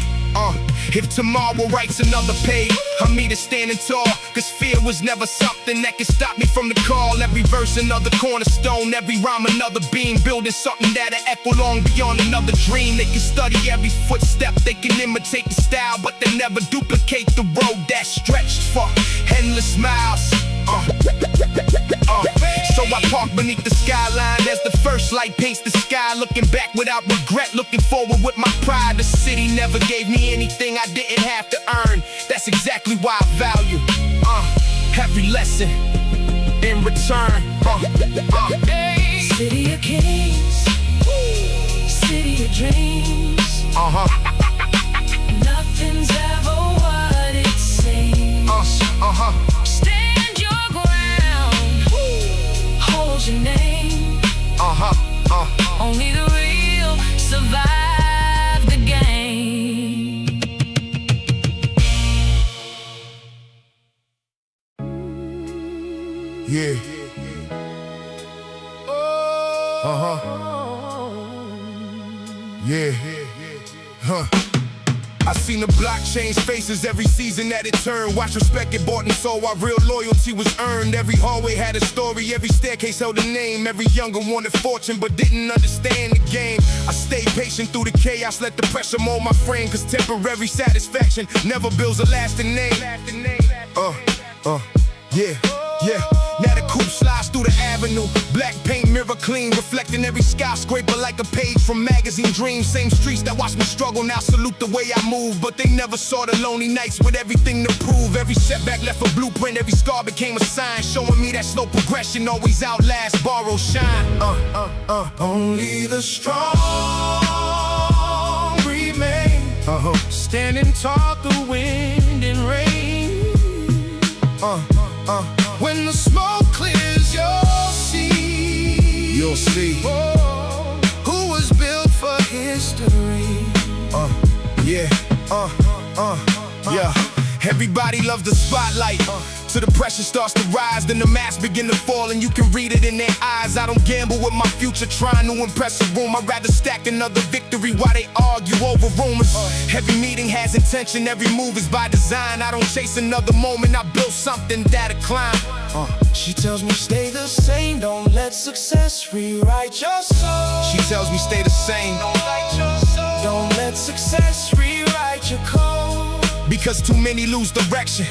Speaker 1: If tomorrow writes another page, I'm me to standing tall, cause fear was never something that could stop me from the call. Every verse another cornerstone, every rhyme another beam, building something that'll echo long beyond another dream. They can study every footstep, they can imitate the style, but they never duplicate the road that's stretched for endless miles. So I park beneath the skyline as the first light paints the sky, looking back without regret, looking forward with my pride. The city never gave me anything I didn't have to earn. That's exactly why I value every lesson in return.
Speaker 4: City of kings, city of dreams. Nothing's ever what it seems. Stand your ground, hold your name. Only the real survive the game.
Speaker 1: Yeah. Yeah. I seen the block change faces every season that it turned. Watch respect get bought and sold while real loyalty was earned. Every hallway had a story, every staircase held a name. Every younger wanted fortune but didn't understand the game. I stayed patient through the chaos, let the pressure mold my frame. Cause temporary satisfaction never builds a lasting name. Yeah. Now the coupe slides through the avenue. Black paint, mirror clean, reflecting every skyscraper like a page from magazine dreams. Same streets that watched me struggle now salute the way I move. But they never saw the lonely nights with everything to prove. Every setback left a blueprint, every scar became a sign, showing me that slow progression always outlasts borrowed shine.
Speaker 2: Only the strong remain, standing tall through wind and rain. When the smoke clears, you'll see.
Speaker 1: You'll see.
Speaker 2: Who was built for history.
Speaker 1: Yeah. Everybody loves the spotlight. So the pressure starts to rise, then the masks begin to fall, and you can read it in their eyes. I don't gamble with my future trying to impress a room. I'd rather stack another victory while they argue over rumors. Every meeting has intention, every move is by design. I don't chase another moment, I build something that'll climb.
Speaker 2: She tells me stay the same, don't let success rewrite your soul.
Speaker 1: She tells me stay the same,
Speaker 2: don't let success rewrite your code.
Speaker 1: because too many lose direction,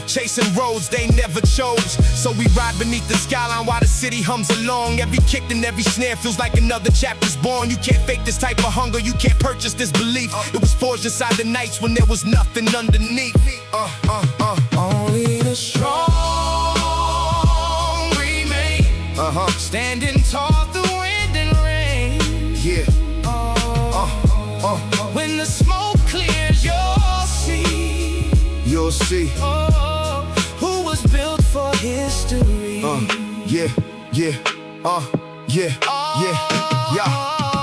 Speaker 1: chasing roads they never chose. So we ride beneath the skyline while the city hums along. Every kick and every snare feels like another chapter's born. You can't fake this type of hunger, you can't purchase this belief. It was forged inside the nights when there was nothing underneath.
Speaker 2: Only the strong remain, standing tall through wind and rain.
Speaker 1: Yeah.
Speaker 2: When the smoke clears, you'll see.
Speaker 1: You'll see.
Speaker 2: Who was built for history.
Speaker 1: Yeah.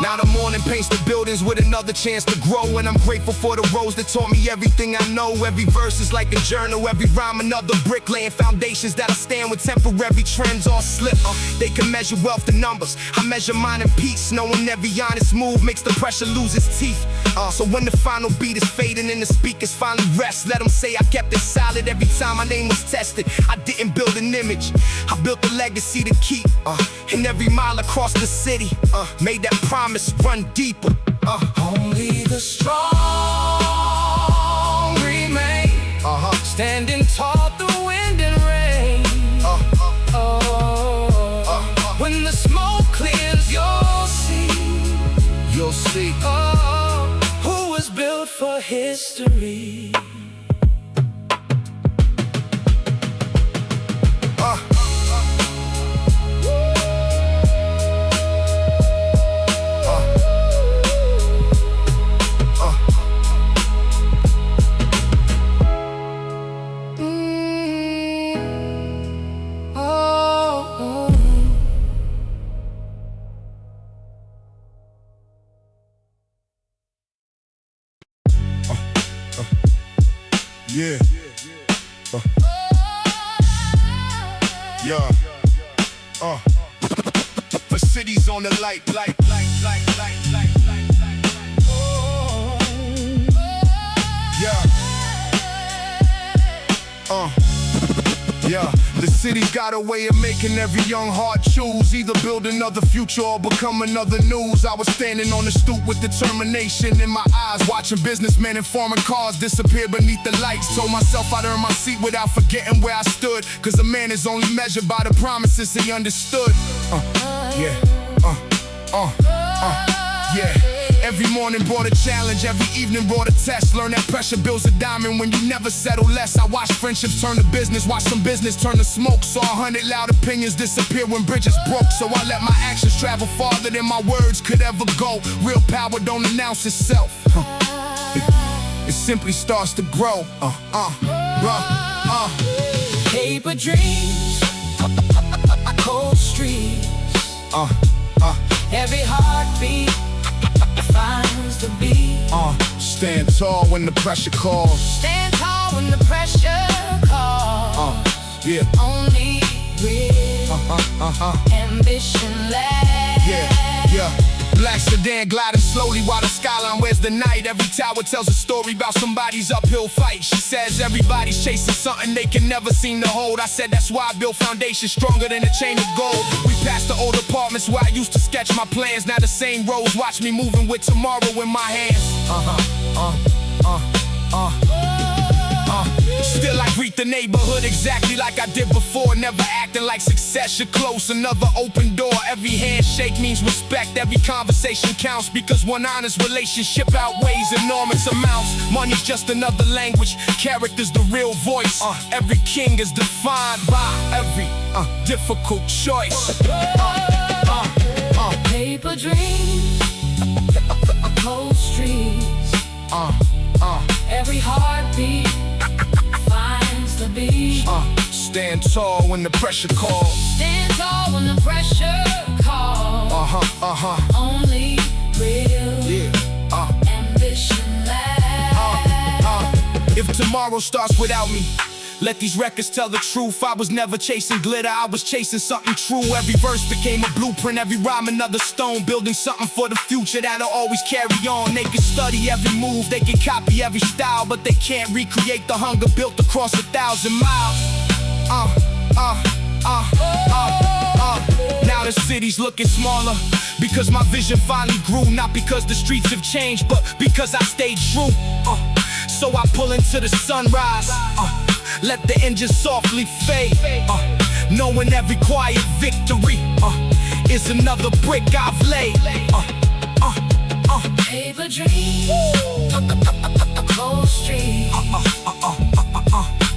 Speaker 1: Now the morning paints the buildings with another chance to grow. And I'm grateful for the roads that taught me everything I know. Every verse is like a journal, every rhyme another brick, laying foundations that'll stand when temporary trends all slip. They can measure wealth in numbers, I measure mine in peace, knowing every honest move makes the pressure lose its teeth. So when the final beat is fading and the speakers finally rest, let them say I kept it solid every time my name was tested. I didn't build an image, I built a legacy to keep. And every mile across the city, made that promise run deeper.
Speaker 2: Only the strong remain, standing tall through wind and rain. When the smoke clears, you'll see.
Speaker 1: You'll see.
Speaker 2: Who was built for history.
Speaker 1: Yeah. The city's on the light. The city's got a way of making every young heart choose. Either build another future or become another news. I was standing on the stoop with determination in my eyes, watching businessmen in foreign cars disappear beneath the lights. Told myself I'd earn my seat without forgetting where I stood, cause a man is only measured by the promises he understood. Every morning brought a challenge, every evening brought a test. Learn that pressure builds a diamond when you never settle less. I watched friendships turn to business, watched some business turn to smoke. Saw 100 loud opinions disappear when bridges broke. So I let my actions travel farther than my words could ever go. Real power don't announce itself, it simply starts to grow.
Speaker 2: Paper dreams, cold streets, every heartbeat finds the beat.
Speaker 1: Stand tall when the pressure calls.
Speaker 2: Stand tall when the pressure calls. Only real ambition lasts.
Speaker 1: black sedan gliding slowly while the skyline wears the night. Every tower tells a story about somebody's uphill fight. She says everybody's chasing something they can never seem to hold. I said that's why I built foundations stronger than a chain of gold. We passed the old apartments where I used to sketch my plans. Now the same roads watch me moving with tomorrow in my hands. Still I greet the neighborhood exactly like I did before. Never acting like success should close another open door. Every handshake means respect, every conversation counts, because one honest relationship outweighs enormous amounts. Money's just another language, character's the real voice. Every king is defined by every difficult choice.
Speaker 3: Paper dreams, cold streets, every heartbeat finds the beat.
Speaker 1: Stand tall when the pressure calls.
Speaker 3: Stand tall when the pressure calls. Only real ambition lasts.
Speaker 1: If tomorrow starts without me, let these records tell the truth. I was never chasing glitter, I was chasing something true. Every verse became a blueprint, every rhyme another stone. Building something for the future that'll always carry on. They can study every move, they can copy every style, but they can't recreate the hunger built across 1,000 miles. Now the city's looking smaller because my vision finally grew. Not because the streets have changed, but because I stayed true. So I pull into the sunrise, let the engine softly fade, knowing every quiet victory is another brick I've laid.
Speaker 3: Paper dreams, cold streets,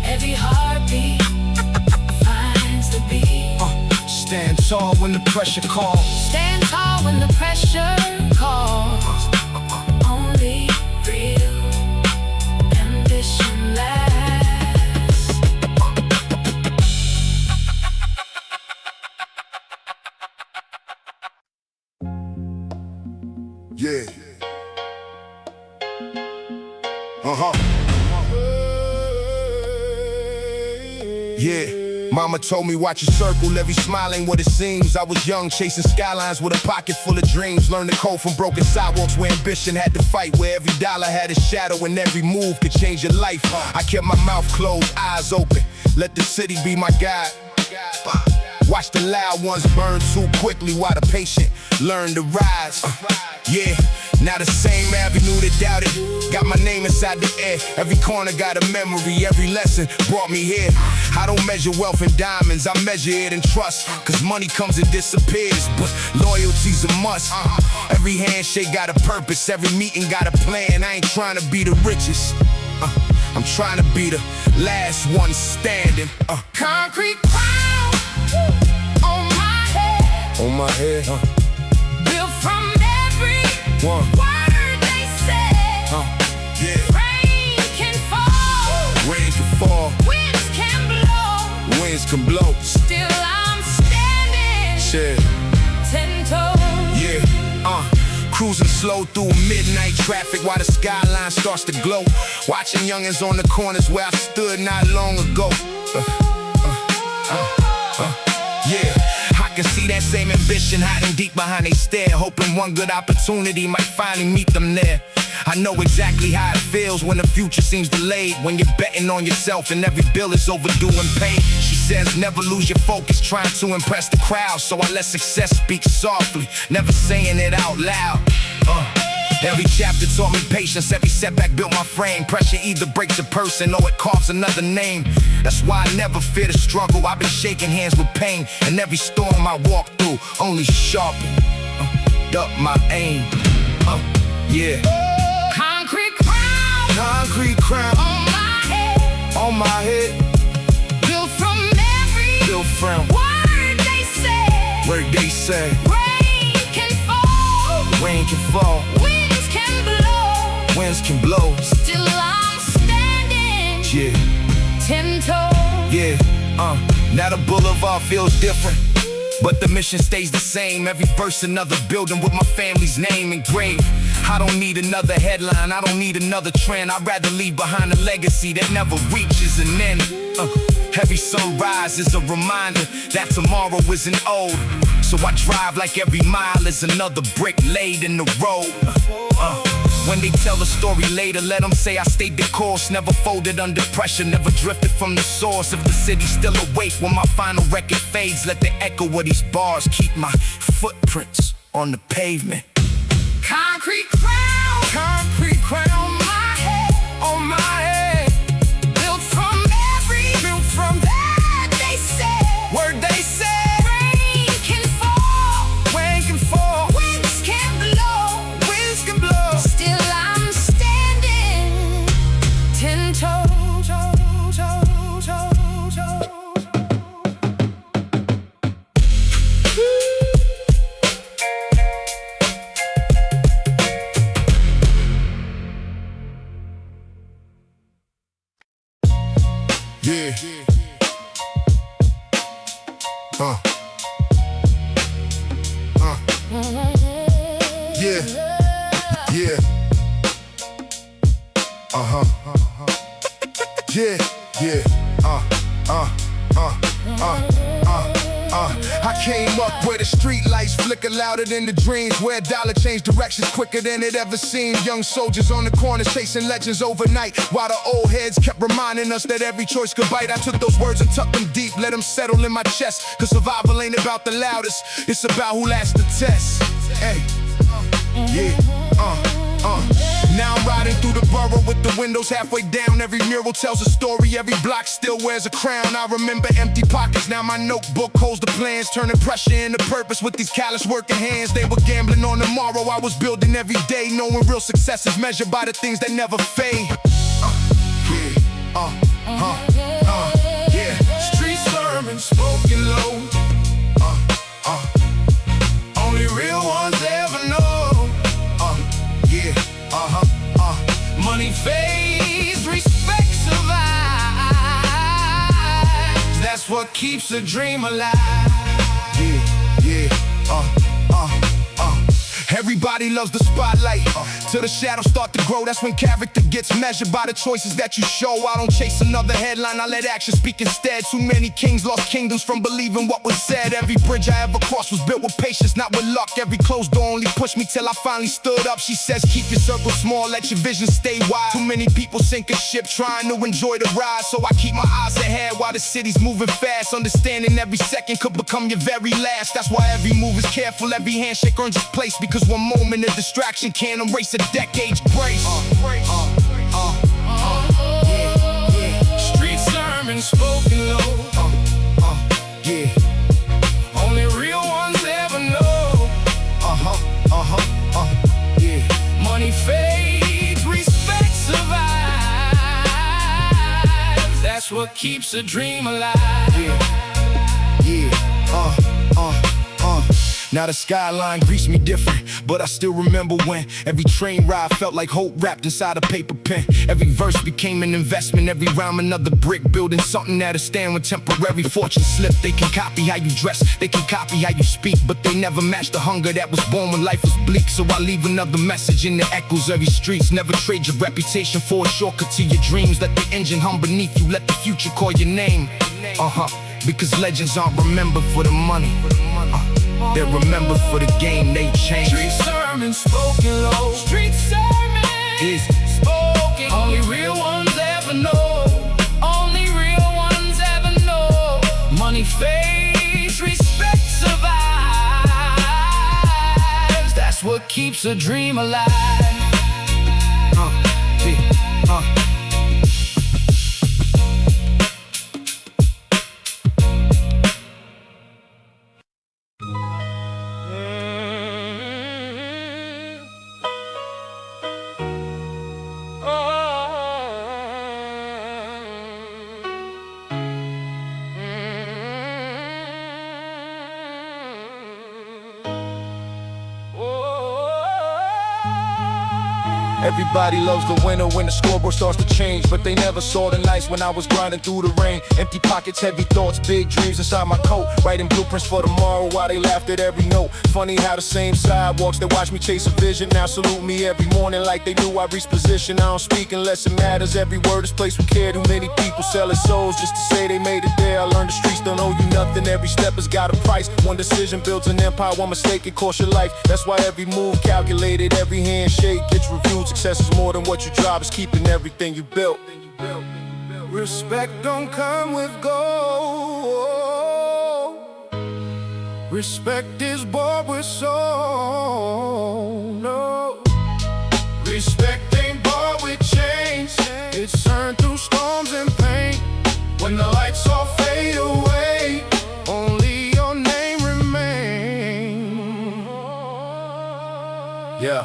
Speaker 3: every heartbeat finds the beat.
Speaker 1: Stand tall when the pressure calls.
Speaker 3: Stand tall when the pressure calls. Only real ambition lasts.
Speaker 1: Yeah. Yeah. Mama told me watch your circle, every smile ain't what it seems. I was young, chasing skylines with a pocket full of dreams. Learned the code from broken sidewalks where ambition had to fight, where every dollar had a shadow and every move could change your life. I kept my mouth closed, eyes open, let the city be my guide. Watch the loud ones burn too quickly while the patient learn to rise. Yeah, now the same avenue that doubted got my name inside the air. Every corner got a memory, every lesson brought me here. I don't measure wealth in diamonds, I measure it in trust. Cause money comes and disappears, but loyalty's a must. Every handshake got a purpose, every meeting got a plan. I ain't trying to be the richest, I'm trying to be the last one standing.
Speaker 3: Concrete crown on my head,
Speaker 1: On my head,
Speaker 3: built from every
Speaker 1: one.
Speaker 3: word they said.
Speaker 1: Yeah,
Speaker 3: Rain can fall,
Speaker 1: rain can fall,
Speaker 3: winds can blow,
Speaker 1: winds can blow.
Speaker 3: still I'm standing
Speaker 1: Shit.
Speaker 3: 10 toes.
Speaker 1: Yeah, cruising slow through midnight traffic while the skyline starts to glow. Watching youngins on the corners where I stood not long ago. Yeah, I can see that same ambition hiding deep behind they stare, hoping one good opportunity might finally meet them there. I know exactly how it feels when the future seems delayed, when you're betting on yourself and every bill is overdue and paid. She says never lose your focus trying to impress the crowd, so I let success speak softly, never saying it out loud. Every chapter taught me patience, every setback built my frame. Pressure either breaks a person or it carves another name. That's why I never fear the struggle, I've been shaking hands with pain. And every storm I walk through only sharpened up my aim. Yeah.
Speaker 3: Concrete crown
Speaker 1: Concrete crown
Speaker 3: on my head,
Speaker 1: on my head,
Speaker 3: built from every
Speaker 1: built from
Speaker 3: word they said.
Speaker 1: where they say
Speaker 3: Rain can fall,
Speaker 1: rain can fall,
Speaker 3: winds can blow,
Speaker 1: winds can blow.
Speaker 3: still I'm standing
Speaker 1: Yeah,
Speaker 3: 10 toes.
Speaker 1: yeah, now the boulevard feels different, but the mission stays the same. Every verse another building with my family's name engraved. I don't need another headline, I don't need another trend. I'd rather leave behind a legacy that never reaches an end. Every sunrise is a reminder that tomorrow isn't old.
Speaker 2: So I drive like every mile is another brick laid in the road. When they tell the story later, let them say I stayed the course. Never folded under pressure, never drifted from the source. If the city's still awake when my final record fades, let the echo of these bars keep my footprints on the pavement.
Speaker 3: Concrete crown,
Speaker 2: Concrete crown on my head, built from that they said. Word they said.
Speaker 3: rain can fall, winds can blow. Still I'm standing 10 toes.
Speaker 1: Yeah. Yeah. I came up where the street lights flicker louder than the dreams, where dollar change directions quicker than it ever seemed. Young soldiers on the corners chasing legends overnight, while the old heads kept reminding us that every choice could bite. I took those words and tucked them deep, let them settle in my chest. Cause survival ain't about the loudest, it's about who lasts the test. Hey, yeah, Now I'm riding through the borough with the windows halfway down. Every mural tells a story, every block still wears a crown. I remember empty pockets, now my notebook holds the plans, turning pressure into purpose with these callous working hands. They were gambling on tomorrow, I was building every day, knowing real success is measured by the things that never fade.
Speaker 2: Street sermons spoken low. Only real ones ever know. Money fades, respect survives. That's what keeps a dream alive. Everybody loves the spotlight, till the shadows start to grow. That's when character gets measured by the choices that you show. I don't chase another headline, I let action speak instead. Too many kings lost kingdoms from believing what was said. Every bridge I ever crossed was built with patience, not with luck. Every closed door only pushed me till I finally stood up. She says keep your circle small, let your vision stay wide. Too many people sink a ship trying to enjoy the ride, so I keep my eyes ahead while the city's moving fast. Understanding every second could become your very last. That's why every move is careful, every handshake earns its place. Because one moment of distraction can't erase a decade's grace. Street sermons spoken low. Only real ones ever know. Money fades, respect survives. That's what keeps a dream alive. Now the skyline greets me different, but I still remember when every train ride felt like hope wrapped inside a paper pen. Every verse became an investment, every rhyme another brick, building something that'll stand when temporary fortune slip. They can copy how you dress, they can copy how you speak, but they never match the hunger that was born when life was bleak. So I leave another message in the echoes of your streets. Never trade your reputation for a shortcut to your dreams. Let the engine hum beneath you, let the future call your name. Because legends aren't remembered for the money, they're remembered for the game they changed.
Speaker 4: Street sermons spoken low.
Speaker 2: Street sermons
Speaker 4: Is
Speaker 2: spoken.
Speaker 4: only real ones ever know.
Speaker 2: Only real ones ever know.
Speaker 4: Money fades, respect survives. That's what keeps a dream alive.
Speaker 5: Everybody loves the winner when the scoreboard starts to change, but they never saw the nights when I was grinding through the rain. Empty pockets, heavy thoughts, big dreams inside my coat, writing blueprints for tomorrow while they laughed at every note. Funny how the same sidewalks that watched me chase a vision now salute me every morning like they knew I reached position. I don't speak unless it matters. Every word is placed with care. Too many people selling souls just to say they made it there. I learned the streets don't owe you nothing. Every step has got a price. One decision builds an empire, one mistake it costs your life. That's why every move calculated, every handshake gets reviewed. Success is more than what you drive, it's keeping everything you built.
Speaker 2: Respect don't come with gold. Respect is bought with soul. No. Respect ain't bought with chains. It's earned through storms and pain. When the lights all fade away, only your name remains.
Speaker 5: Yeah.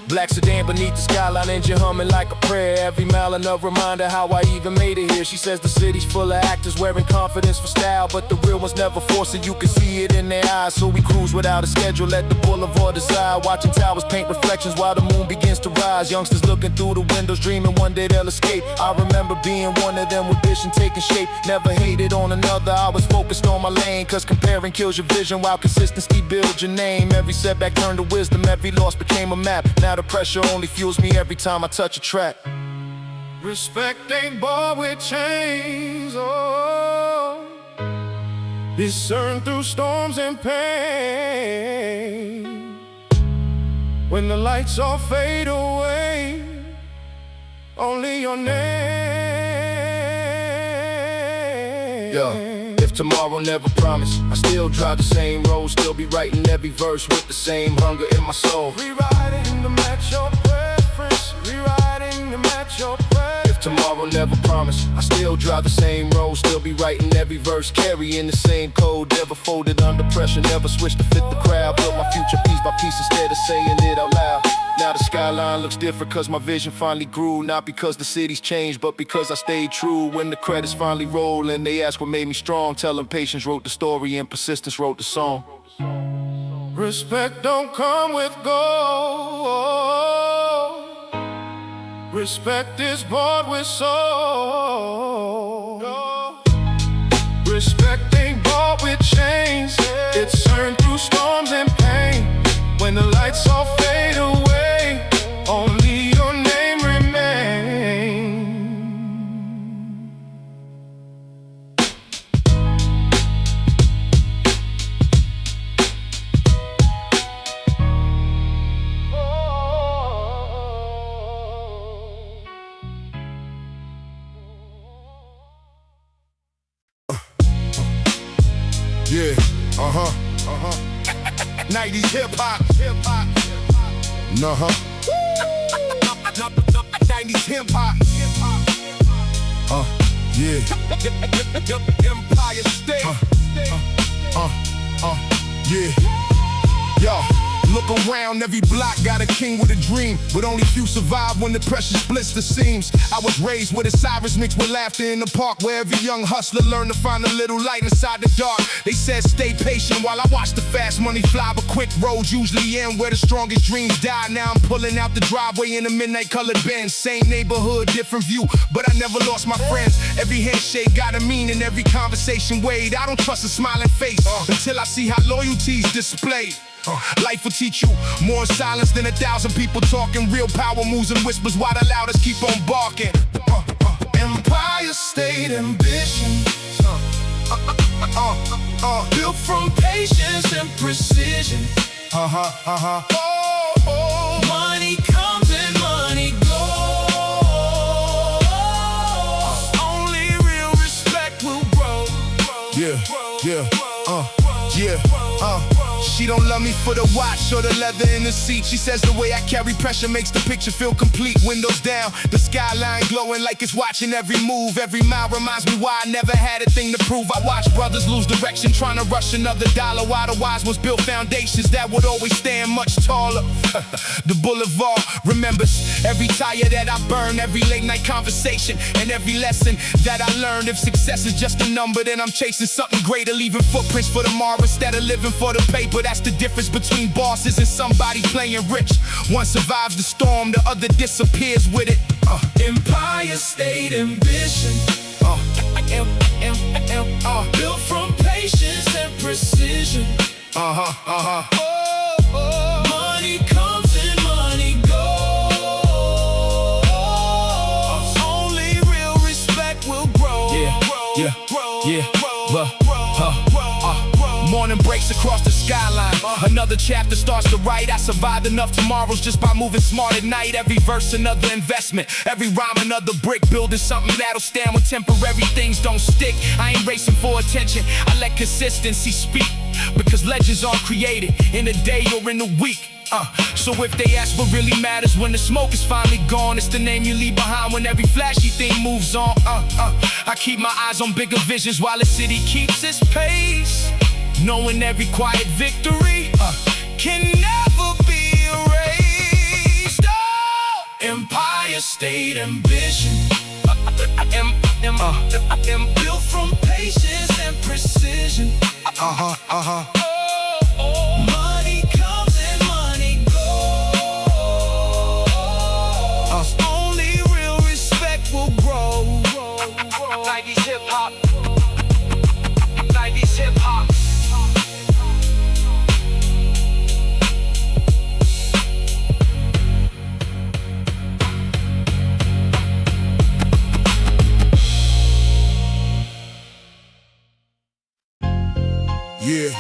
Speaker 5: Black sedan beneath the skyline, engine humming like a prayer. Every mile another reminder how I even made it here. She says the city's full of actors wearing confidence for style, but the real ones never force it, you can see it in their eyes. So we cruise without a schedule, let the boulevard decide. Watching towers paint reflections while the moon begins to rise. Youngsters looking through the windows, dreaming one day they'll escape. I remember being one of them with vision taking shape. Never hated on another, I was focused on my lane. Cause comparing kills your vision while consistency builds your name. Every setback turned to wisdom, every loss became a map. Now the pressure only fuels me every time I touch a track.
Speaker 2: Respect ain't bought with chains, oh. It's earned through storms and pain. When the lights all fade away, only your name.
Speaker 5: Yeah. If tomorrow never promised, I still drive the same road, still be writing every verse with the same hunger in my soul.
Speaker 2: Rewriting to match your preference, rewriting to match your preference.
Speaker 5: If tomorrow never promised, I still drive the same road, still be writing every verse, carrying the same code. Never folded under pressure, never switched to fit the crowd. Built my future piece by piece instead of saying it out loud. Now the skyline looks different cause my vision finally grew. Not because the city's changed, but because I stayed true. When the credits finally roll and they ask what made me strong, tell them patience wrote the story and persistence wrote the song.
Speaker 2: Respect don't come with gold. Respect is bought with soul. Respect ain't bought with chains. It's earned through storms and pain. When the lights all fade away, only your name remains.
Speaker 1: Yeah, 90's hip-hop. 90's hip-hop. Yeah. Empire State. Yeah. Yo. Look around, every block got a king with a dream, but only few survive when the pressure splits the seams. I was raised with a sirens mixed with laughter in the park, where every young hustler learned to find a little light inside the dark. They said stay patient while I watch the fast money fly, but quick roads usually end where the strongest dreams die. Now I'm pulling out the driveway in a midnight colored Benz. Same neighborhood, different view, but I never lost my friends. Every handshake got a meaning, every conversation weighed. I don't trust a smiling face until I see how loyalty's displayed. Life will teach you more in silence than 1,000 people talking. Real power moves in whispers while the loudest keep on barking.
Speaker 2: Empire State ambition, built from patience and precision. Money comes and money goes. Only real respect will grow.
Speaker 1: She don't love me for the watch or the leather in the seat. She says the way I carry pressure makes the picture feel complete. Windows down, the skyline glowing like it's watching every move. Every mile reminds me why I never had a thing to prove. I watch brothers lose direction, trying to rush another dollar, while the wise ones built foundations that would always stand much taller. The boulevard remembers every tire that I burn, every late night conversation, and every lesson that I learned. If success is just a number, then I'm chasing something greater, leaving footprints for tomorrow instead of living for the paper. that's the difference between bosses and somebody playing rich. One survives the storm, the other disappears with it.
Speaker 4: Empire State Ambition, built from patience and precision. Money comes and money goes.
Speaker 2: Only real respect will grow. Morning breaks across the skyline. Another chapter starts to write. I survived enough tomorrows just by moving smart at night. Every verse another investment, every rhyme another brick, building something that'll stand when temporary things don't stick. I ain't racing for attention, I let consistency speak, because legends aren't created in a day or in a week. So if they ask what really matters when the smoke is finally gone, it's the name you leave behind when every flashy thing moves on. I keep my eyes on bigger visions while the city keeps its pace, knowing every quiet victory can never be erased.
Speaker 4: Empire State Ambition, built from patience and precision. Money comes and money goes.
Speaker 2: Only real respect will grow. 90's hip-hop. 90's hip-hop.
Speaker 1: Yeah.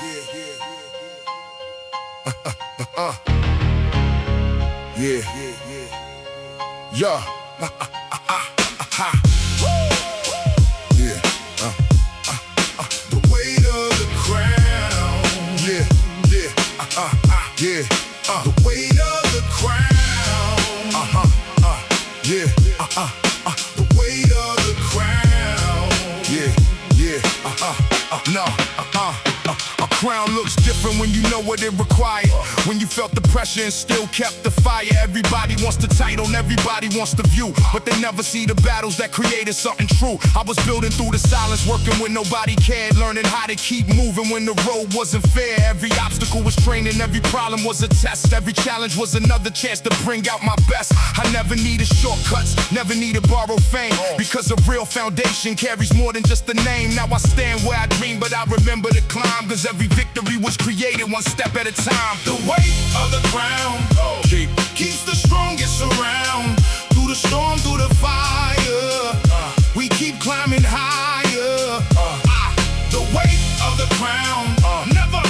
Speaker 1: Yeah. Yeah. The weight of the crown. Yeah. Yeah. Yeah. The weight of the crown. Yeah. The weight of the crown. Yeah. Yeah. No. A crown looks different when you know what it required. When you felt the pressure and still kept the fire. Everybody wants the title, everybody wants the view, but they never see the battles that created something true. I was building through the silence, working when nobody cared, learning how to keep moving when the road wasn't fair. Every obstacle was training, every problem was a test. Every challenge was another chance to bring out my best. I never needed shortcuts, never needed borrowed fame, because a real foundation carries more than just the name. Now I stand where I dream, but I remember the climb, cause every victory was created one step at a time.
Speaker 4: The weight of the crown keeps the strongest around. Through the storm, through the fire, we keep climbing higher. The weight of the crown, never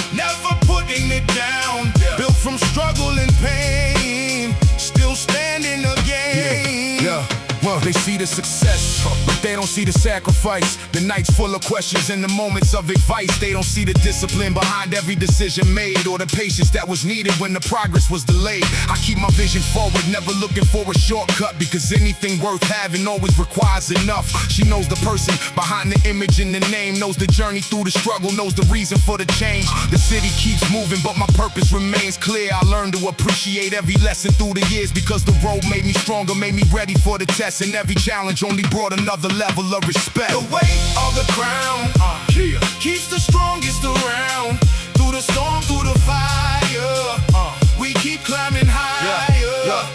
Speaker 4: putting it down. Built from struggle and pain, still standing again.
Speaker 1: Yeah. Well, they see the success, but they don't see the sacrifice. The nights full of questions and the moments of advice. They don't see the discipline behind every decision made, or the patience that was needed when the progress was delayed. I keep my vision forward, never looking for a shortcut, because anything worth having always requires enough. She knows the person behind the image and the name, knows the journey through the struggle, knows the reason for the change. The city keeps moving, but my purpose remains clear. I learned to appreciate every lesson through the years, because the road made me stronger, made me ready for the test. And every challenge only brought another level of respect.
Speaker 4: The weight of the crown keeps the strongest around. Through the storm, through the fire, we keep climbing higher.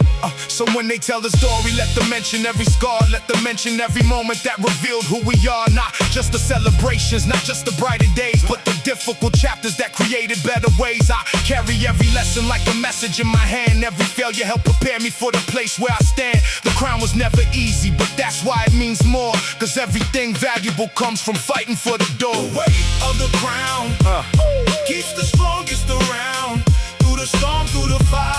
Speaker 1: So when they tell the story, let them mention every scar, let them mention every moment that revealed who we are. Not just the celebrations, not just the brighter days, but the difficult chapters that created better ways. I carry every lesson like a message in my hand. Every failure helped prepare me for the place where I stand. The crown was never easy, but that's why it means more, cause everything valuable comes from fighting for the door.
Speaker 4: The weight of the crown keeps the strongest around. Through the storm, through the fire,